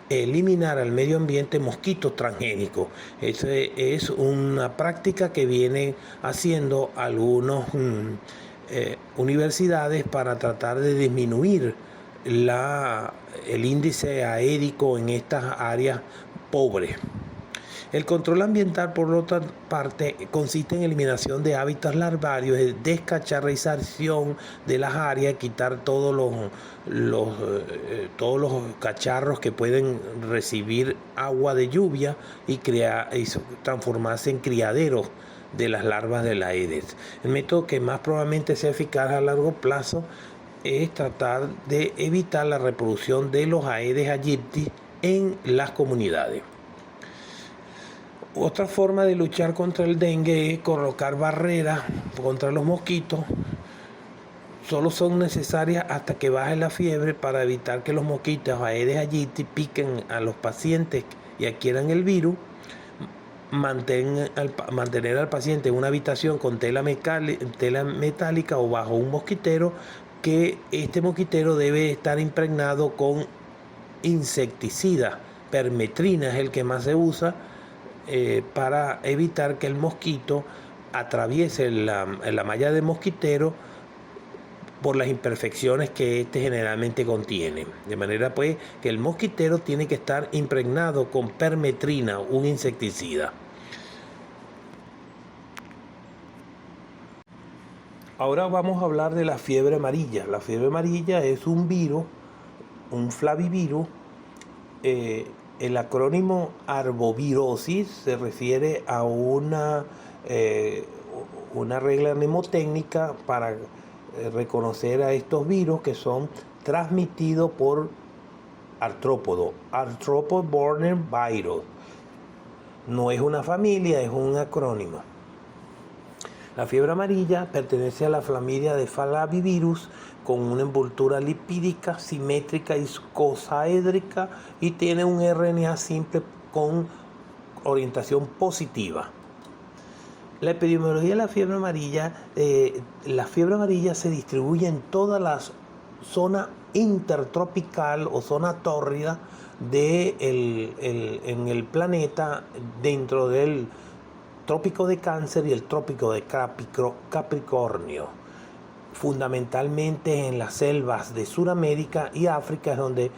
eliminar al medio ambiente mosquitos transgénicos. Esa es una práctica que vienen haciendo algunas universidades para tratar de disminuir el índice aédico en estas áreas pobres. El control ambiental, por otra parte, consiste en eliminación de hábitats larvarios, descacharrización de las áreas, quitar todos los cacharros que pueden recibir agua de lluvia y transformarse en criaderos de las larvas de la Aedes. El método que más probablemente sea eficaz a largo plazo es tratar de evitar la reproducción de los Aedes aegypti en las comunidades. Otra forma de luchar contra el dengue es colocar barreras contra los mosquitos. Solo son necesarias hasta que baje la fiebre para evitar que los mosquitos Aedes aegypti piquen a los pacientes y adquieran el virus. Mantener al paciente en una habitación con tela metálica o bajo un mosquitero, que este mosquitero debe estar impregnado con insecticida. Permetrina es el que más se usa para evitar que el mosquito atraviese la malla de mosquitero por las imperfecciones que este generalmente contiene. De manera pues que el mosquitero tiene que estar impregnado con permetrina, un insecticida. Ahora vamos a hablar de la fiebre amarilla. La fiebre amarilla es un virus, un flavivirus. El acrónimo arbovirosis se refiere a una regla mnemotécnica para reconocer a estos virus que son transmitidos por artrópodos, Arthropoborne virus. No es una familia, es un acrónimo. La fiebre amarilla pertenece a la familia de Flavivirus, con una envoltura lipídica, simétrica y icosaédrica, y tiene un RNA simple con orientación positiva. La epidemiología de la fiebre amarilla se distribuye en toda la zona intertropical o zona tórrida en el planeta, dentro del Trópico de Cáncer y el Trópico de Capricornio. Fundamentalmente en las selvas de Sudamérica y África es donde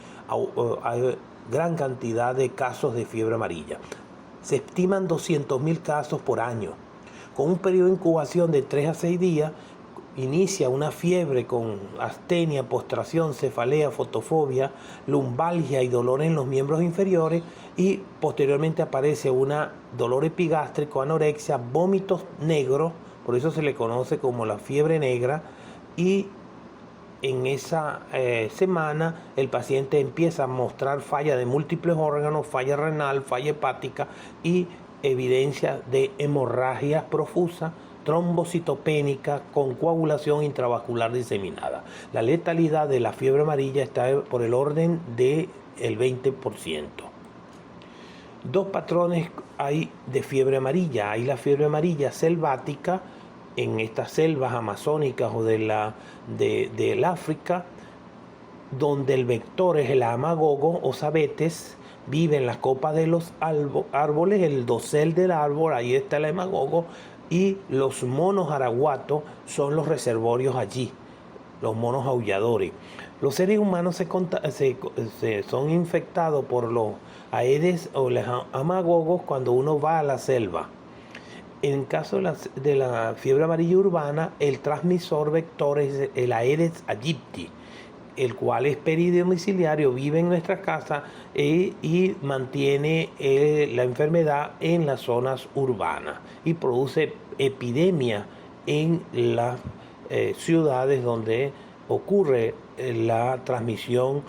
hay gran cantidad de casos de fiebre amarilla. Se estiman 200.000 casos por año. Con un periodo de incubación de 3 a 6 días, inicia una fiebre con astenia, postración, cefalea, fotofobia, lumbalgia y dolor en los miembros inferiores, y posteriormente aparece una dolor epigástrico, anorexia, vómitos negros, por eso se le conoce como la fiebre negra, y en esa semana el paciente empieza a mostrar falla de múltiples órganos, falla renal, falla hepática y evidencia de hemorragias profusas, trombocitopénica con coagulación intravascular diseminada. La letalidad de la fiebre amarilla está por el orden del 20%. Dos patrones hay de fiebre amarilla. Hay la fiebre amarilla selvática en estas selvas amazónicas o del África, donde el vector es el amagogo o sabetes, vive en las copas de los árboles, el dosel del árbol, ahí está el amagogo, y los monos araguatos son los reservorios allí. los monos aulladores. Los seres humanos son infectados por los Aedes o los amagogos cuando uno va a la selva. En caso de la fiebre amarilla urbana, el transmisor vector es el Aedes aegypti, el cual es peridomiciliario, vive en nuestra casa y mantiene la enfermedad en las zonas urbanas y produce epidemia en las ciudades donde ocurre la transmisión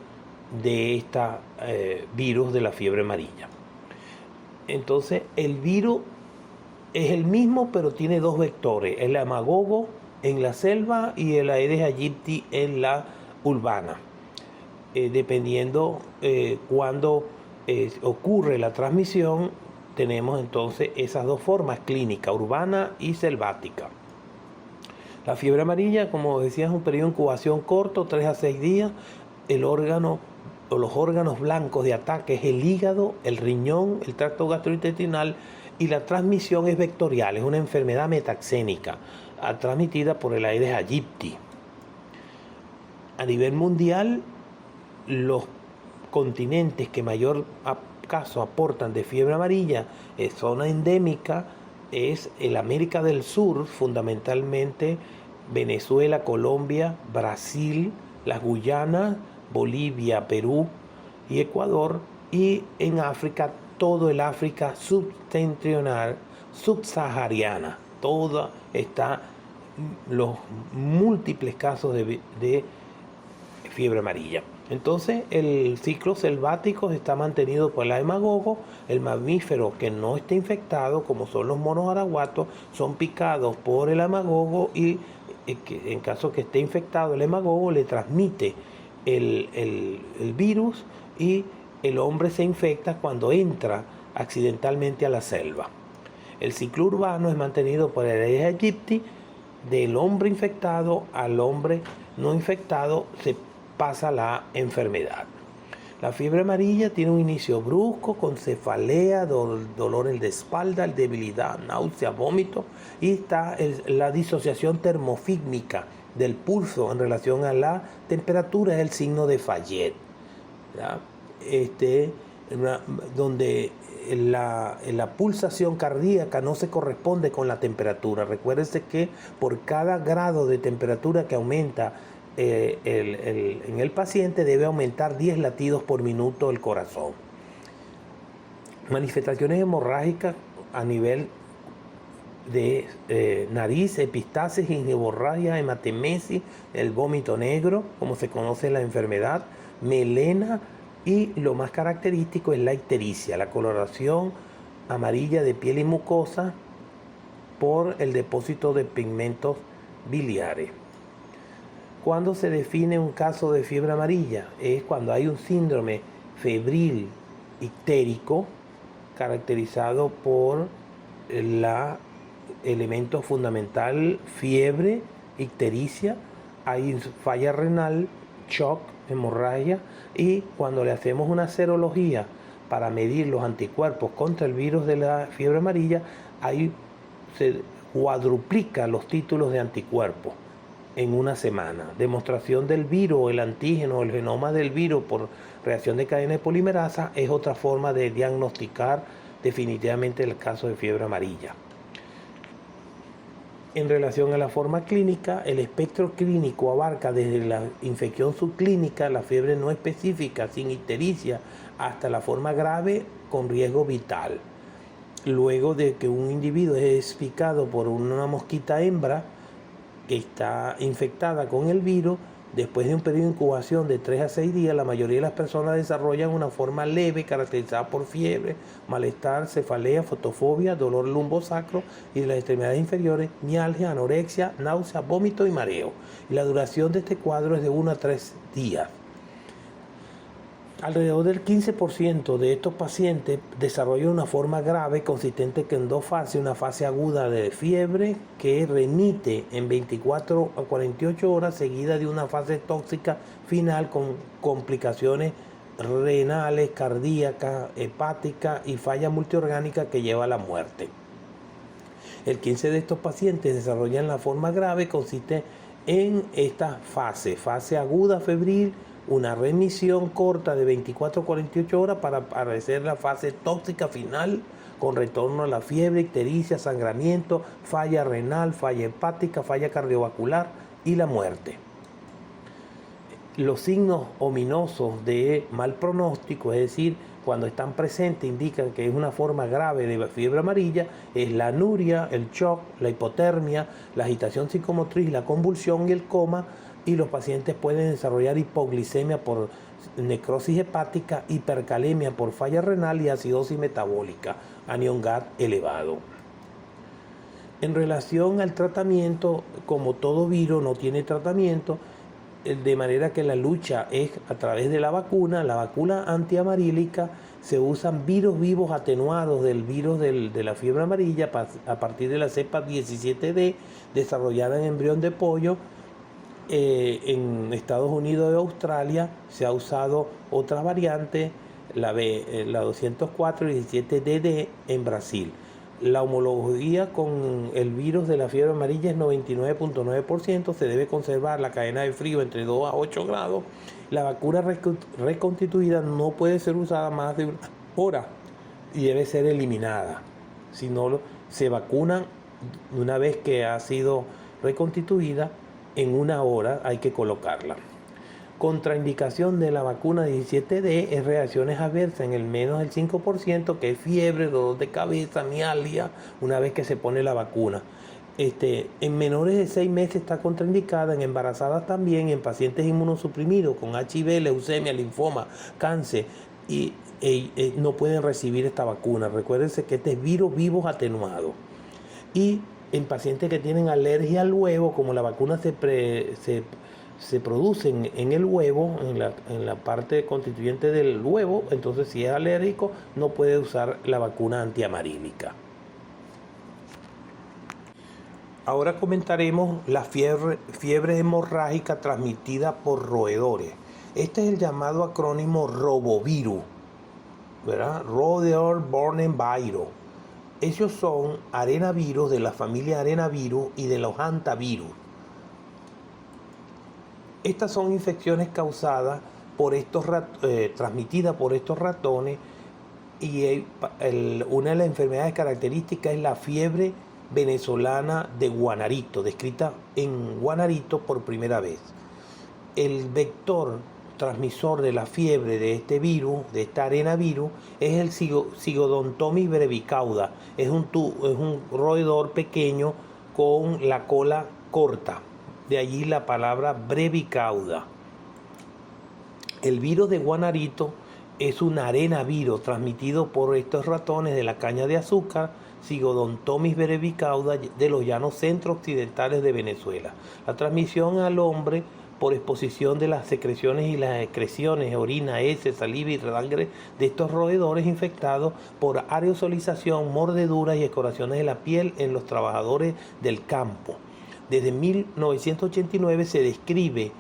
de este virus de la fiebre amarilla. Entonces, el virus es el mismo, pero tiene dos vectores: el amagogo en la selva y el Aedes aegypti en la urbana. Dependiendo cuando ocurre la transmisión, tenemos entonces esas dos formas clínicas, urbana y selvática. La fiebre amarilla, como decía, es un periodo de incubación corto, 3 a 6 días. El órgano o los órganos blancos de ataque es el hígado, el riñón, el tracto gastrointestinal, y la transmisión es vectorial, es una enfermedad metaxénica transmitida por el Aedes aegypti. A nivel mundial, los continentes que mayor caso aportan de fiebre amarilla, zona endémica, es el América del Sur, fundamentalmente Venezuela, Colombia, Brasil, las Guyanas, Bolivia, Perú y Ecuador, y en África, todo el África septentrional, subsahariana, toda está los múltiples casos de fiebre amarilla. Entonces, el ciclo selvático está mantenido por el amagogo. El mamífero que no está infectado, como son los monos araguatos, son picados por el amagogo y en caso que esté infectado, el amagogo le transmite el virus y el hombre se infecta cuando entra accidentalmente a la selva. El ciclo urbano es mantenido por el Aedes aegypti. Del hombre infectado al hombre no infectado se pasa la enfermedad. La fiebre amarilla tiene un inicio brusco con cefalea, dolor de espalda, debilidad, náusea, vómito, y está la disociación termofígmica del pulso en relación a la temperatura, es el signo de Fayet, donde la pulsación cardíaca no se corresponde con la temperatura. Recuérdense que por cada grado de temperatura que aumenta en el paciente, debe aumentar 10 latidos por minuto el corazón. Manifestaciones hemorrágicas a nivel de nariz, epistasis, gingivorragia, hematemesis, el vómito negro, como se conoce la enfermedad, melena, y lo más característico es la ictericia, la coloración amarilla de piel y mucosa por el depósito de pigmentos biliares. ¿Cuándo se define un caso de fiebre amarilla? Es cuando hay un síndrome febril ictérico caracterizado por el elemento fundamental fiebre, ictericia, hay falla renal, shock, hemorragia, y cuando le hacemos una serología para medir los anticuerpos contra el virus de la fiebre amarilla, ahí se cuadruplica los títulos de anticuerpos en una semana. Demostración del virus, el antígeno, el genoma del virus por reacción de cadena de polimerasa es otra forma de diagnosticar definitivamente el caso de fiebre amarilla. En relación a la forma clínica, el espectro clínico abarca desde la infección subclínica, la fiebre no específica sin ictericia, hasta la forma grave con riesgo vital. Luego de que un individuo es picado por una mosquita hembra que está infectada con el virus, después de un periodo de incubación de 3 a 6 días, la mayoría de las personas desarrollan una forma leve caracterizada por fiebre, malestar, cefalea, fotofobia, dolor lumbosacro y de las extremidades inferiores, mialgia, anorexia, náusea, vómito y mareo. Y la duración de este cuadro es de 1 a 3 días. Alrededor del 15% de estos pacientes desarrollan una forma grave consistente en dos fases: una fase aguda de fiebre que remite en 24 a 48 horas, seguida de una fase tóxica final con complicaciones renales, cardíacas, hepáticas y falla multiorgánica que lleva a la muerte. El 15% de estos pacientes desarrollan la forma grave, consiste en esta fase aguda febril, una remisión corta de 24 a 48 horas para aparecer la fase tóxica final, con retorno a la fiebre, ictericia, sangramiento, falla renal, falla hepática, falla cardiovascular y la muerte. Los signos ominosos de mal pronóstico, es decir, cuando están presentes, indican que es una forma grave de fiebre amarilla, es la anuria, el shock, la hipotermia, la agitación psicomotriz, la convulsión y el coma, y los pacientes pueden desarrollar hipoglicemia por necrosis hepática, hipercalemia por falla renal y acidosis metabólica, anión GAD elevado. En relación al tratamiento, como todo virus no tiene tratamiento, de manera que la lucha es a través de la vacuna antiamarílica. Se usan virus vivos atenuados del virus de la fiebre amarilla a partir de la cepa 17D desarrollada en embrión de pollo. En Estados Unidos y Australia se ha usado otra variante, la 204 y 17DD en Brasil. La homología con el virus de la fiebre amarilla es 99.9%. Se debe conservar la cadena de frío entre 2 a 8 grados. La vacuna reconstituida no puede ser usada más de una hora y debe ser eliminada. Si no, se vacunan una vez que ha sido reconstituida, en una hora hay que colocarla. Contraindicación de la vacuna 17D es reacciones adversas en el menos del 5%, que es fiebre, dolor de cabeza, mialgia, una vez que se pone la vacuna. En menores de 6 meses está contraindicada, en embarazadas también, en pacientes inmunosuprimidos con HIV, leucemia, linfoma, cáncer, y no pueden recibir esta vacuna. Recuérdense que este es virus vivos atenuado. Y en pacientes que tienen alergia al huevo, como la vacuna se producen en el huevo, en la parte constituyente del huevo, entonces si es alérgico no puede usar la vacuna antiamarílica. Ahora comentaremos la fiebre hemorrágica transmitida por roedores. Este es el llamado acrónimo ROBOvirus, ¿verdad? Roeder-Borne Virus. Ellos son arenavirus de la familia arenavirus y de los hantavirus. Estas son infecciones causadas por transmitidas por estos ratones, y una de las enfermedades características es la fiebre venezolana de Guanarito, descrita en Guanarito por primera vez. El vector transmisor de la fiebre de este virus, de esta arenavirus, es el Zygodontomys brevicauda. Es un roedor pequeño con la cola corta. De allí la palabra brevicauda. El virus de Guanarito es un arenavirus transmitido por estos ratones de la caña de azúcar, Zygodontomys brevicauda, de los llanos centro-occidentales de Venezuela. La transmisión al hombre por exposición de las secreciones y las excreciones, orina, heces, saliva y sangre de estos roedores infectados, por aerosolización, mordeduras y escoraciones de la piel en los trabajadores del campo. Desde 1989 se describe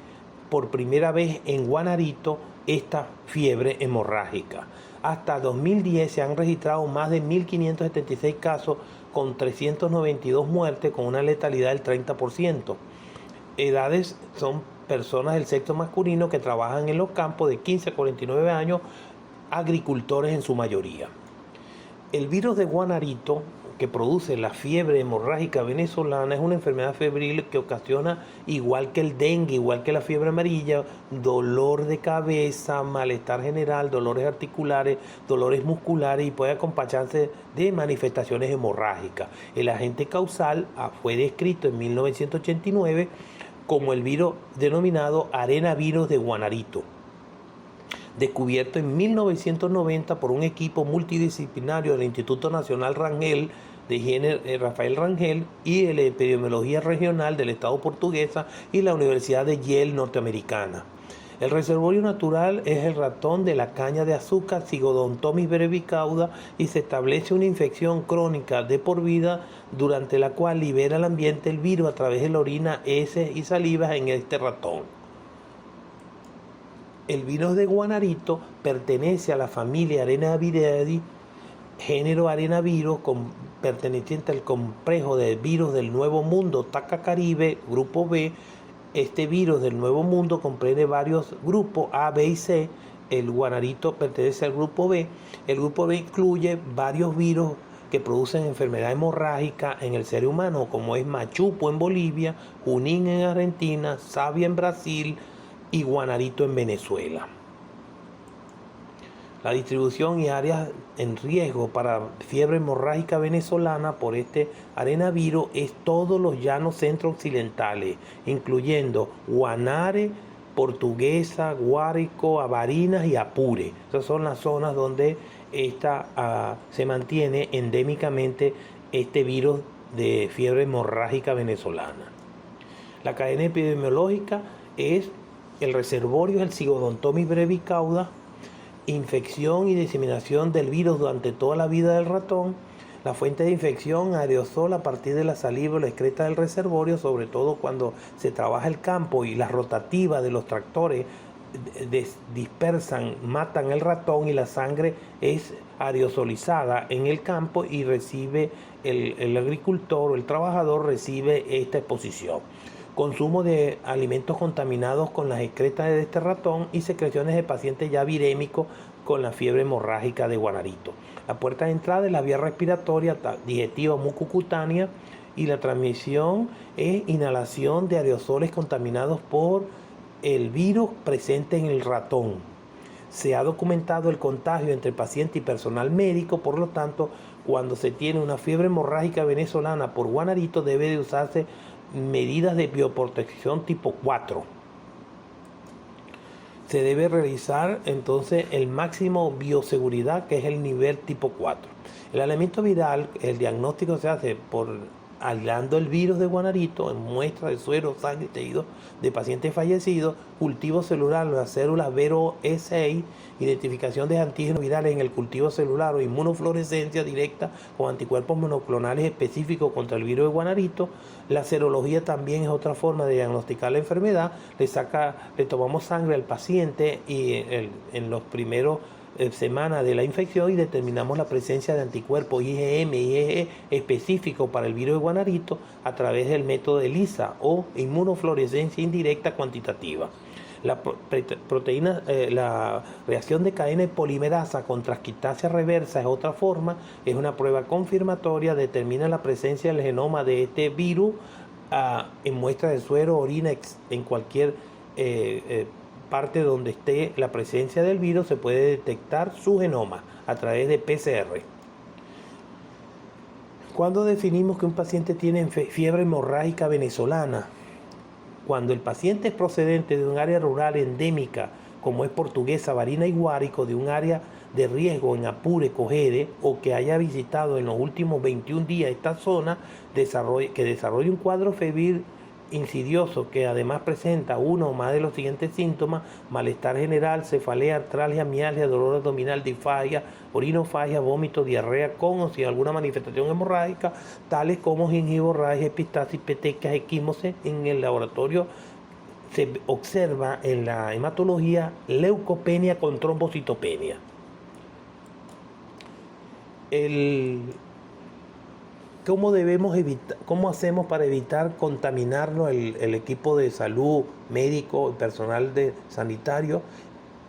por primera vez en Guanarito esta fiebre hemorrágica. Hasta 2010 se han registrado más de 1.576 casos con 392 muertes, con una letalidad del 30%. Edades son personas del sexo masculino que trabajan en los campos de 15 a 49 años, agricultores en su mayoría. El virus de Guanarito, que produce la fiebre hemorrágica venezolana, es una enfermedad febril que ocasiona, igual que el dengue, igual que la fiebre amarilla, dolor de cabeza, malestar general, dolores articulares, dolores musculares, y puede acompañarse de manifestaciones hemorrágicas. El agente causal fue descrito en 1989 como el virus denominado arenavirus de Guanarito, descubierto en 1990 por un equipo multidisciplinario del Instituto Nacional Rangel de Higiene Rafael Rangel y de la Epidemiología Regional del Estado Portuguesa y la Universidad de Yale norteamericana. El reservorio natural es el ratón de la caña de azúcar Zygodontomys brevicauda, y se establece una infección crónica de por vida durante la cual libera al ambiente el virus a través de la orina, heces y saliva en este ratón. El virus de Guanarito pertenece a la familia Arenaviridae, género arenavirus, perteneciente al complejo de virus del Nuevo Mundo, Taca Caribe, grupo B, Este virus del Nuevo Mundo comprende varios grupos A, B y C. El guanarito pertenece al grupo B. El grupo B incluye varios virus que producen enfermedad hemorrágica en el ser humano, como es machupo en Bolivia, junín en Argentina, savia en Brasil y guanarito en Venezuela. La distribución y áreas en riesgo para fiebre hemorrágica venezolana por este arenavirus es todos los llanos centro-occidentales, incluyendo Guanare, Portuguesa, Guárico, Avarinas y Apure. Esas son las zonas donde se mantiene endémicamente este virus de fiebre hemorrágica venezolana. La cadena epidemiológica es el reservorio, es el Sigodontomys brevicauda, infección y diseminación del virus durante toda la vida del ratón. La fuente de infección, aerosol a partir de la saliva o la excreta del reservorio, sobre todo cuando se trabaja el campo y la rotativa de los tractores dispersan, matan el ratón y la sangre es aerosolizada en el campo y recibe el agricultor o el trabajador recibe esta exposición. Consumo de alimentos contaminados con las excretas de este ratón y secreciones de pacientes ya virémicos con la fiebre hemorrágica de guanarito. La puerta de entrada es la vía respiratoria, digestiva, mucocutánea, y la transmisión es inhalación de aerosoles contaminados por el virus presente en el ratón. Se ha documentado el contagio entre paciente y personal médico, por lo tanto, cuando se tiene una fiebre hemorrágica venezolana por guanarito debe de usarse medidas de bioprotección tipo 4. Se debe realizar entonces el máximo bioseguridad, que es el nivel tipo 4. El elemento viral, el diagnóstico se hace por aislando el virus de guanarito en muestras de suero, sangre y tejido de pacientes fallecidos, cultivo celular de las células Vero E6, identificación de antígenos virales en el cultivo celular o inmunofluorescencia directa con anticuerpos monoclonales específicos contra el virus de guanarito. La serología también es otra forma de diagnosticar la enfermedad. Le tomamos sangre al paciente y en los primeros semana de la infección y determinamos la presencia de anticuerpos IgM y IgE específicos para el virus de guanarito a través del método de ELISA o inmunofluorescencia indirecta cuantitativa. La reacción de cadena de polimerasa con transcriptasa reversa es otra forma, es una prueba confirmatoria, determina la presencia del genoma de este virus en muestras de suero, orina, en cualquier parte donde esté la presencia del virus, se puede detectar su genoma a través de PCR. ¿Cuándo definimos que un paciente tiene fiebre hemorrágica venezolana? Cuando el paciente es procedente de un área rural endémica, como es Portuguesa, Avarinas y Guárico, de un área de riesgo en Apure, Cogede, o que haya visitado en los últimos 21 días esta zona, que desarrolle un cuadro febril insidioso que además presenta uno o más de los siguientes síntomas: malestar general, cefalea, artralgia, mialgia, dolor abdominal, disfagia, orinofagia, vómito, diarrea con o sin alguna manifestación hemorrágica, tales como gingivorragia, epistasis, petequias, equimosis. En el laboratorio se observa en la hematología leucopenia con trombocitopenia. ¿Cómo hacemos para evitar contaminarnos el equipo de salud, médico y personal sanitario?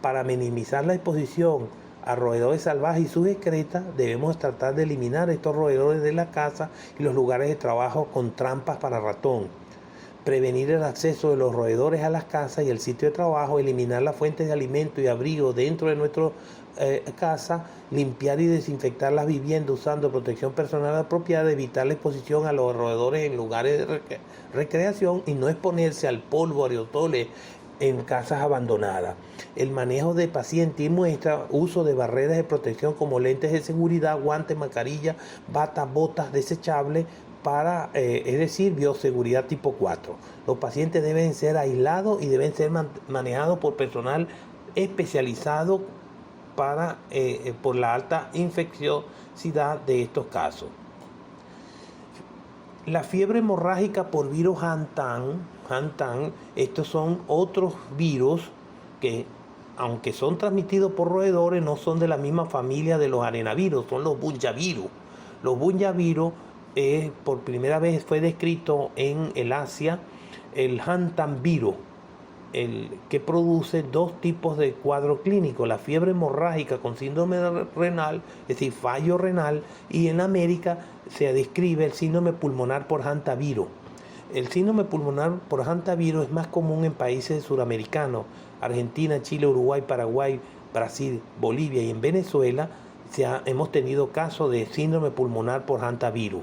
Para minimizar la exposición a roedores salvajes y sus excretas, debemos tratar de eliminar estos roedores de la casa y los lugares de trabajo con trampas para ratón. Prevenir el acceso de los roedores a las casas y el sitio de trabajo, eliminar las fuentes de alimento y abrigo dentro de nuestra casa, limpiar y desinfectar las viviendas usando protección personal apropiada, evitar la exposición a los roedores en lugares de recreación y no exponerse al polvo, aerosoles en casas abandonadas. El manejo de paciente y muestra, uso de barreras de protección como lentes de seguridad, guantes, mascarilla, batas, botas desechables, es decir, bioseguridad tipo 4. Los pacientes deben ser aislados y deben ser manejados por personal especializado por la alta infecciosidad de estos casos. La fiebre hemorrágica por virus Hantan, estos son otros virus que, aunque son transmitidos por roedores, no son de la misma familia de los arenavirus, son los bunyavirus. Los bunyavirus por primera vez fue descrito en el Asia el hantavirus, que produce dos tipos de cuadro clínico: la fiebre hemorrágica con síndrome renal, es decir, fallo renal, y en América se describe el síndrome pulmonar por hantavirus. El síndrome pulmonar por hantavirus es más común en países suramericanos: Argentina, Chile, Uruguay, Paraguay, Brasil, Bolivia, y en Venezuela hemos tenido casos de síndrome pulmonar por hantavirus.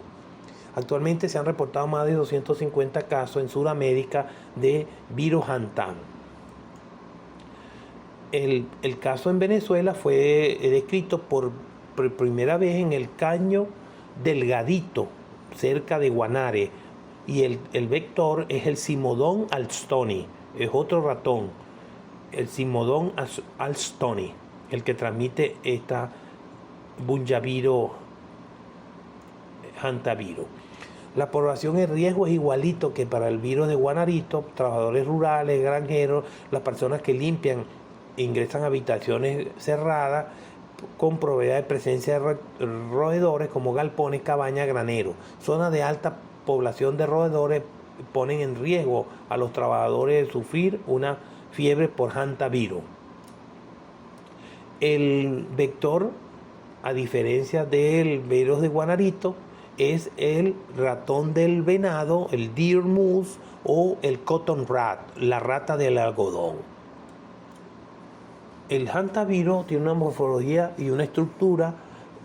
Actualmente se han reportado más de 250 casos en Sudamérica de virus hantam. El caso en Venezuela fue descrito por primera vez en el Caño Delgadito, cerca de Guanare, y el vector es el Cimodon alstoni, es otro ratón, el Cimodon alstoni, el que transmite esta Bunyavirus hantavirus. La población en riesgo es igualito que para el virus de Guanarito: trabajadores rurales, granjeros, las personas que limpian e ingresan a habitaciones cerradas con probabilidad de presencia de roedores como galpones, cabañas, graneros. Zonas de alta población de roedores ponen en riesgo a los trabajadores de sufrir una fiebre por hantavirus. El vector, a diferencia del virus de Guanarito, es el ratón del venado, el deer mouse, o el cotton rat, la rata del algodón. El hantavirus tiene una morfología y una estructura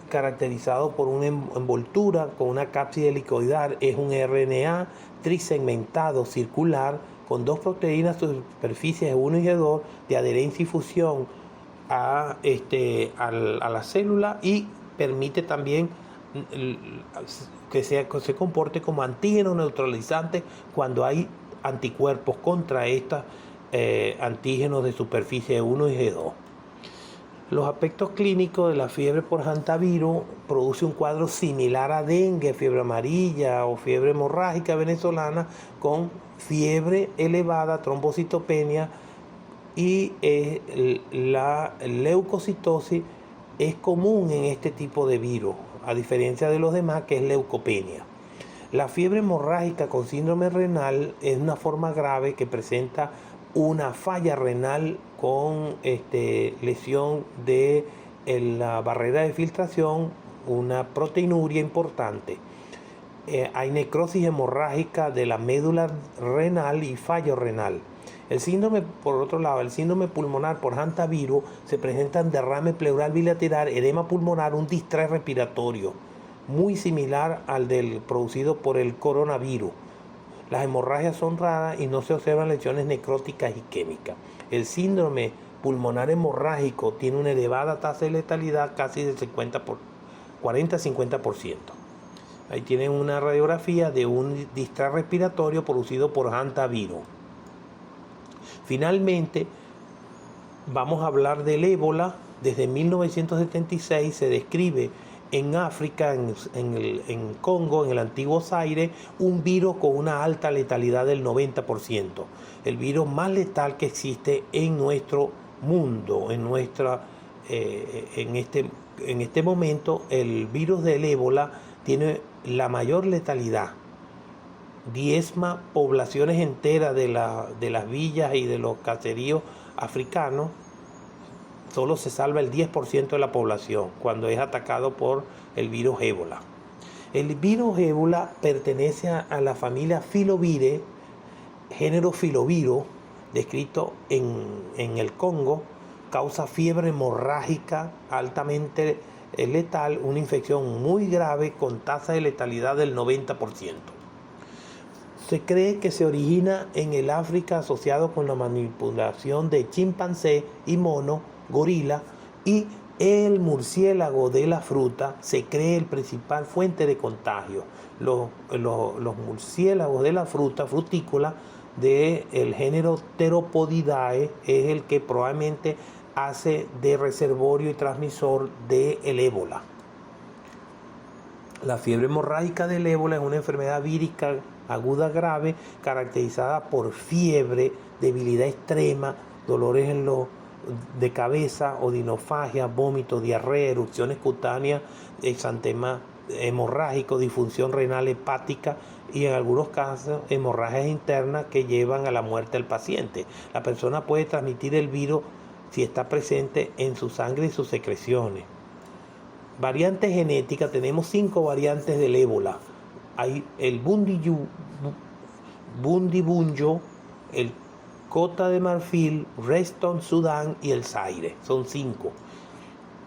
caracterizado por una envoltura con una cápside helicoidal. Es un RNA trisegmentado circular con dos proteínas superficies G1 y G2 de adherencia y fusión a la célula, y permite también que se comporte como antígeno neutralizante cuando hay anticuerpos contra estos antígenos de superficie 1 y G2. Los aspectos clínicos de la fiebre por hantavirus: produce un cuadro similar a dengue, fiebre amarilla o fiebre hemorrágica venezolana, con fiebre elevada, trombocitopenia, y la leucocitosis es común en este tipo de virus, a diferencia de los demás, que es leucopenia. La fiebre hemorrágica con síndrome renal es una forma grave que presenta una falla renal con lesión de la barrera de filtración, una proteinuria importante. Hay necrosis hemorrágica de la médula renal y fallo renal. Por otro lado, el síndrome pulmonar por hantavirus se presenta en derrame pleural bilateral, edema pulmonar, un distrés respiratorio, muy similar al del producido por el coronavirus. Las hemorragias son raras y no se observan lesiones necróticas y químicas. El síndrome pulmonar hemorrágico tiene una elevada tasa de letalidad, casi del 40-50%. Ahí tienen una radiografía de un distrés respiratorio producido por hantavirus. Finalmente, vamos a hablar del ébola. Desde 1976 se describe en África, en Congo, en el antiguo Zaire, un virus con una alta letalidad del 90%. El virus más letal que existe en nuestro mundo, en este momento. El virus del ébola tiene la mayor letalidad. Diezma poblaciones enteras de las villas y de los caseríos africanos. Solo se salva el 10% de la población cuando es atacado por el virus ébola. El virus ébola pertenece a la familia Filovire, género Filovirus, descrito en el Congo. Causa fiebre hemorrágica altamente letal, una infección muy grave con tasa de letalidad del 90%. Se cree que se origina en el África asociado con la manipulación de chimpancé y mono, gorila, y el murciélago de la fruta se cree el principal fuente de contagio. Los murciélagos de la fruta, frutícola, del género Theropodidae, es el que probablemente hace de reservorio y transmisor del ébola. La fiebre hemorrágica del ébola es una enfermedad vírica aguda grave caracterizada por fiebre, debilidad extrema, dolores de cabeza, odinofagia, vómito, diarrea, erupciones cutáneas, exantema hemorrágico, disfunción renal hepática y en algunos casos hemorragias internas que llevan a la muerte del paciente. La persona puede transmitir el virus si está presente en su sangre y sus secreciones. Variantes genéticas, tenemos 5 variantes del ébola. Hay el Bundibugyo, el Cota de Marfil, Reston, Sudán y el Zaire. Son 5.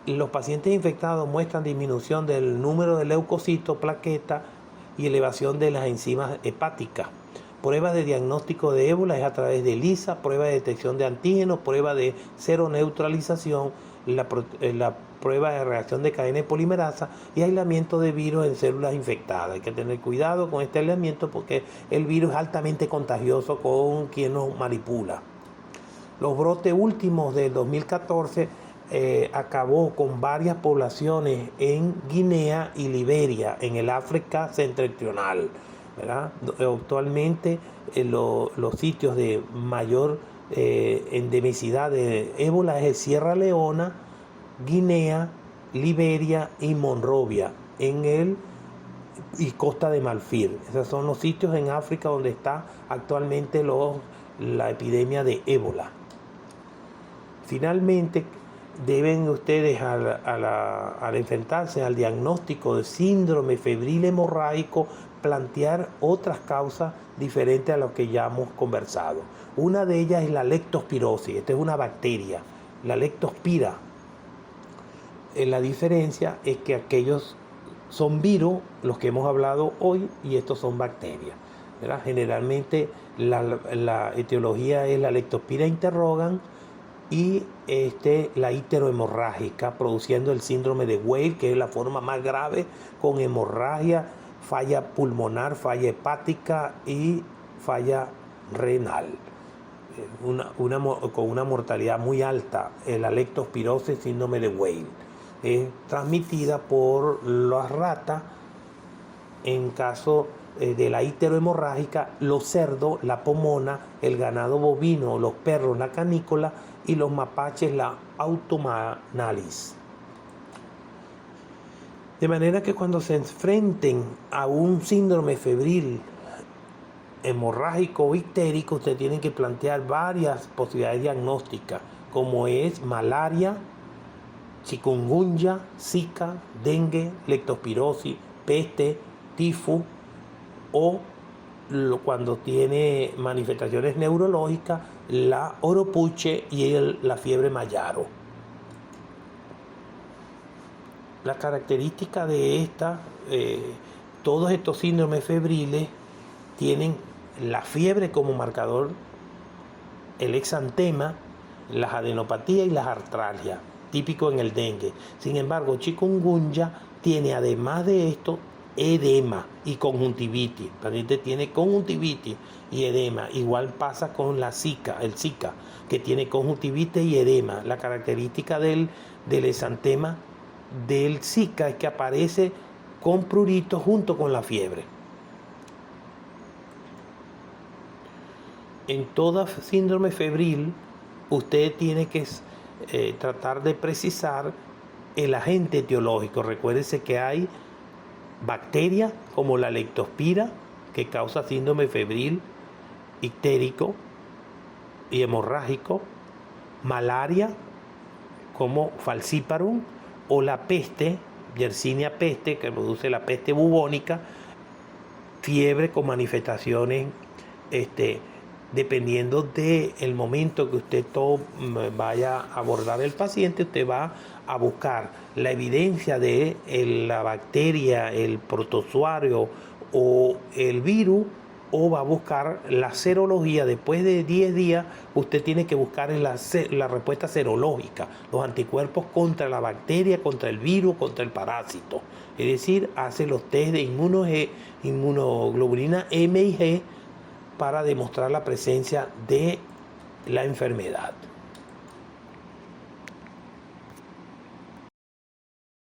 Los pacientes infectados muestran disminución del número de leucocitos, plaquetas y elevación de las enzimas hepáticas. Pruebas de diagnóstico de ébola es a través de ELISA, prueba de detección de antígenos, prueba de seroneutralización, la prueba de reacción de cadena de polimerasa y aislamiento de virus en células infectadas. Hay que tener cuidado con este aislamiento porque el virus es altamente contagioso con quien nos manipula. Los brotes últimos del 2014 acabó con varias poblaciones en Guinea y Liberia, en el África septentrional, ¿verdad? Actualmente los sitios de mayor endemicidad de ébola es Sierra Leona, Guinea, Liberia y Monrovia y Costa de Marfil. Esos son los sitios en África donde está actualmente la epidemia de ébola. Finalmente, deben ustedes al enfrentarse al diagnóstico de síndrome febril hemorrágico plantear otras causas diferentes a lo que ya hemos conversado. Una de ellas es la leptospirosis. Esta es una bacteria, la leptospira. La diferencia es que aquellos son virus, los que hemos hablado hoy, y estos son bacterias, ¿verdad? Generalmente la etiología es la leptospira interrogans y la icterohemorrágica, produciendo el síndrome de Weil, que es la forma más grave, con hemorragia, falla pulmonar, falla hepática y falla renal. Con una mortalidad muy alta, la leptospirosis, síndrome de Weil. Es transmitida por las ratas, en caso de la icterohemorrágica, los cerdos, la pomona, el ganado bovino, los perros, la canícola, y los mapaches, la autumnalis. De manera que cuando se enfrenten a un síndrome febril hemorrágico o ictérico, ustedes tienen que plantear varias posibilidades diagnósticas, como es malaria, chikungunya, zika, dengue, leptospirosis, peste, tifus, o cuando tiene manifestaciones neurológicas, la oropuche y la fiebre mayaro. La característica de todos estos síndromes febriles tienen la fiebre como marcador, el exantema, las adenopatías y las artralgias, típico en el dengue. Sin embargo, chikungunya tiene, además de esto, edema y conjuntivitis. El paciente tiene conjuntivitis y edema. Igual pasa con el Zika, que tiene conjuntivitis y edema. La característica del exantema del Zika es que aparece con prurito junto con la fiebre. En toda síndrome febril, usted tiene que tratar de precisar el agente etiológico. Recuérdese que hay bacterias como la leptospira, que causa síndrome febril ictérico y hemorrágico, malaria como falciparum, o la peste, Yersinia peste, que produce la peste bubónica, fiebre con manifestaciones dependiendo del momento que usted vaya a abordar el paciente. Usted va a buscar la evidencia de la bacteria, el protozoario o el virus, o va a buscar la serología. Después de 10 días, usted tiene que buscar la respuesta serológica, los anticuerpos contra la bacteria, contra el virus, contra el parásito. Es decir, hace los test de inmunoglobulina M y G para demostrar la presencia de la enfermedad.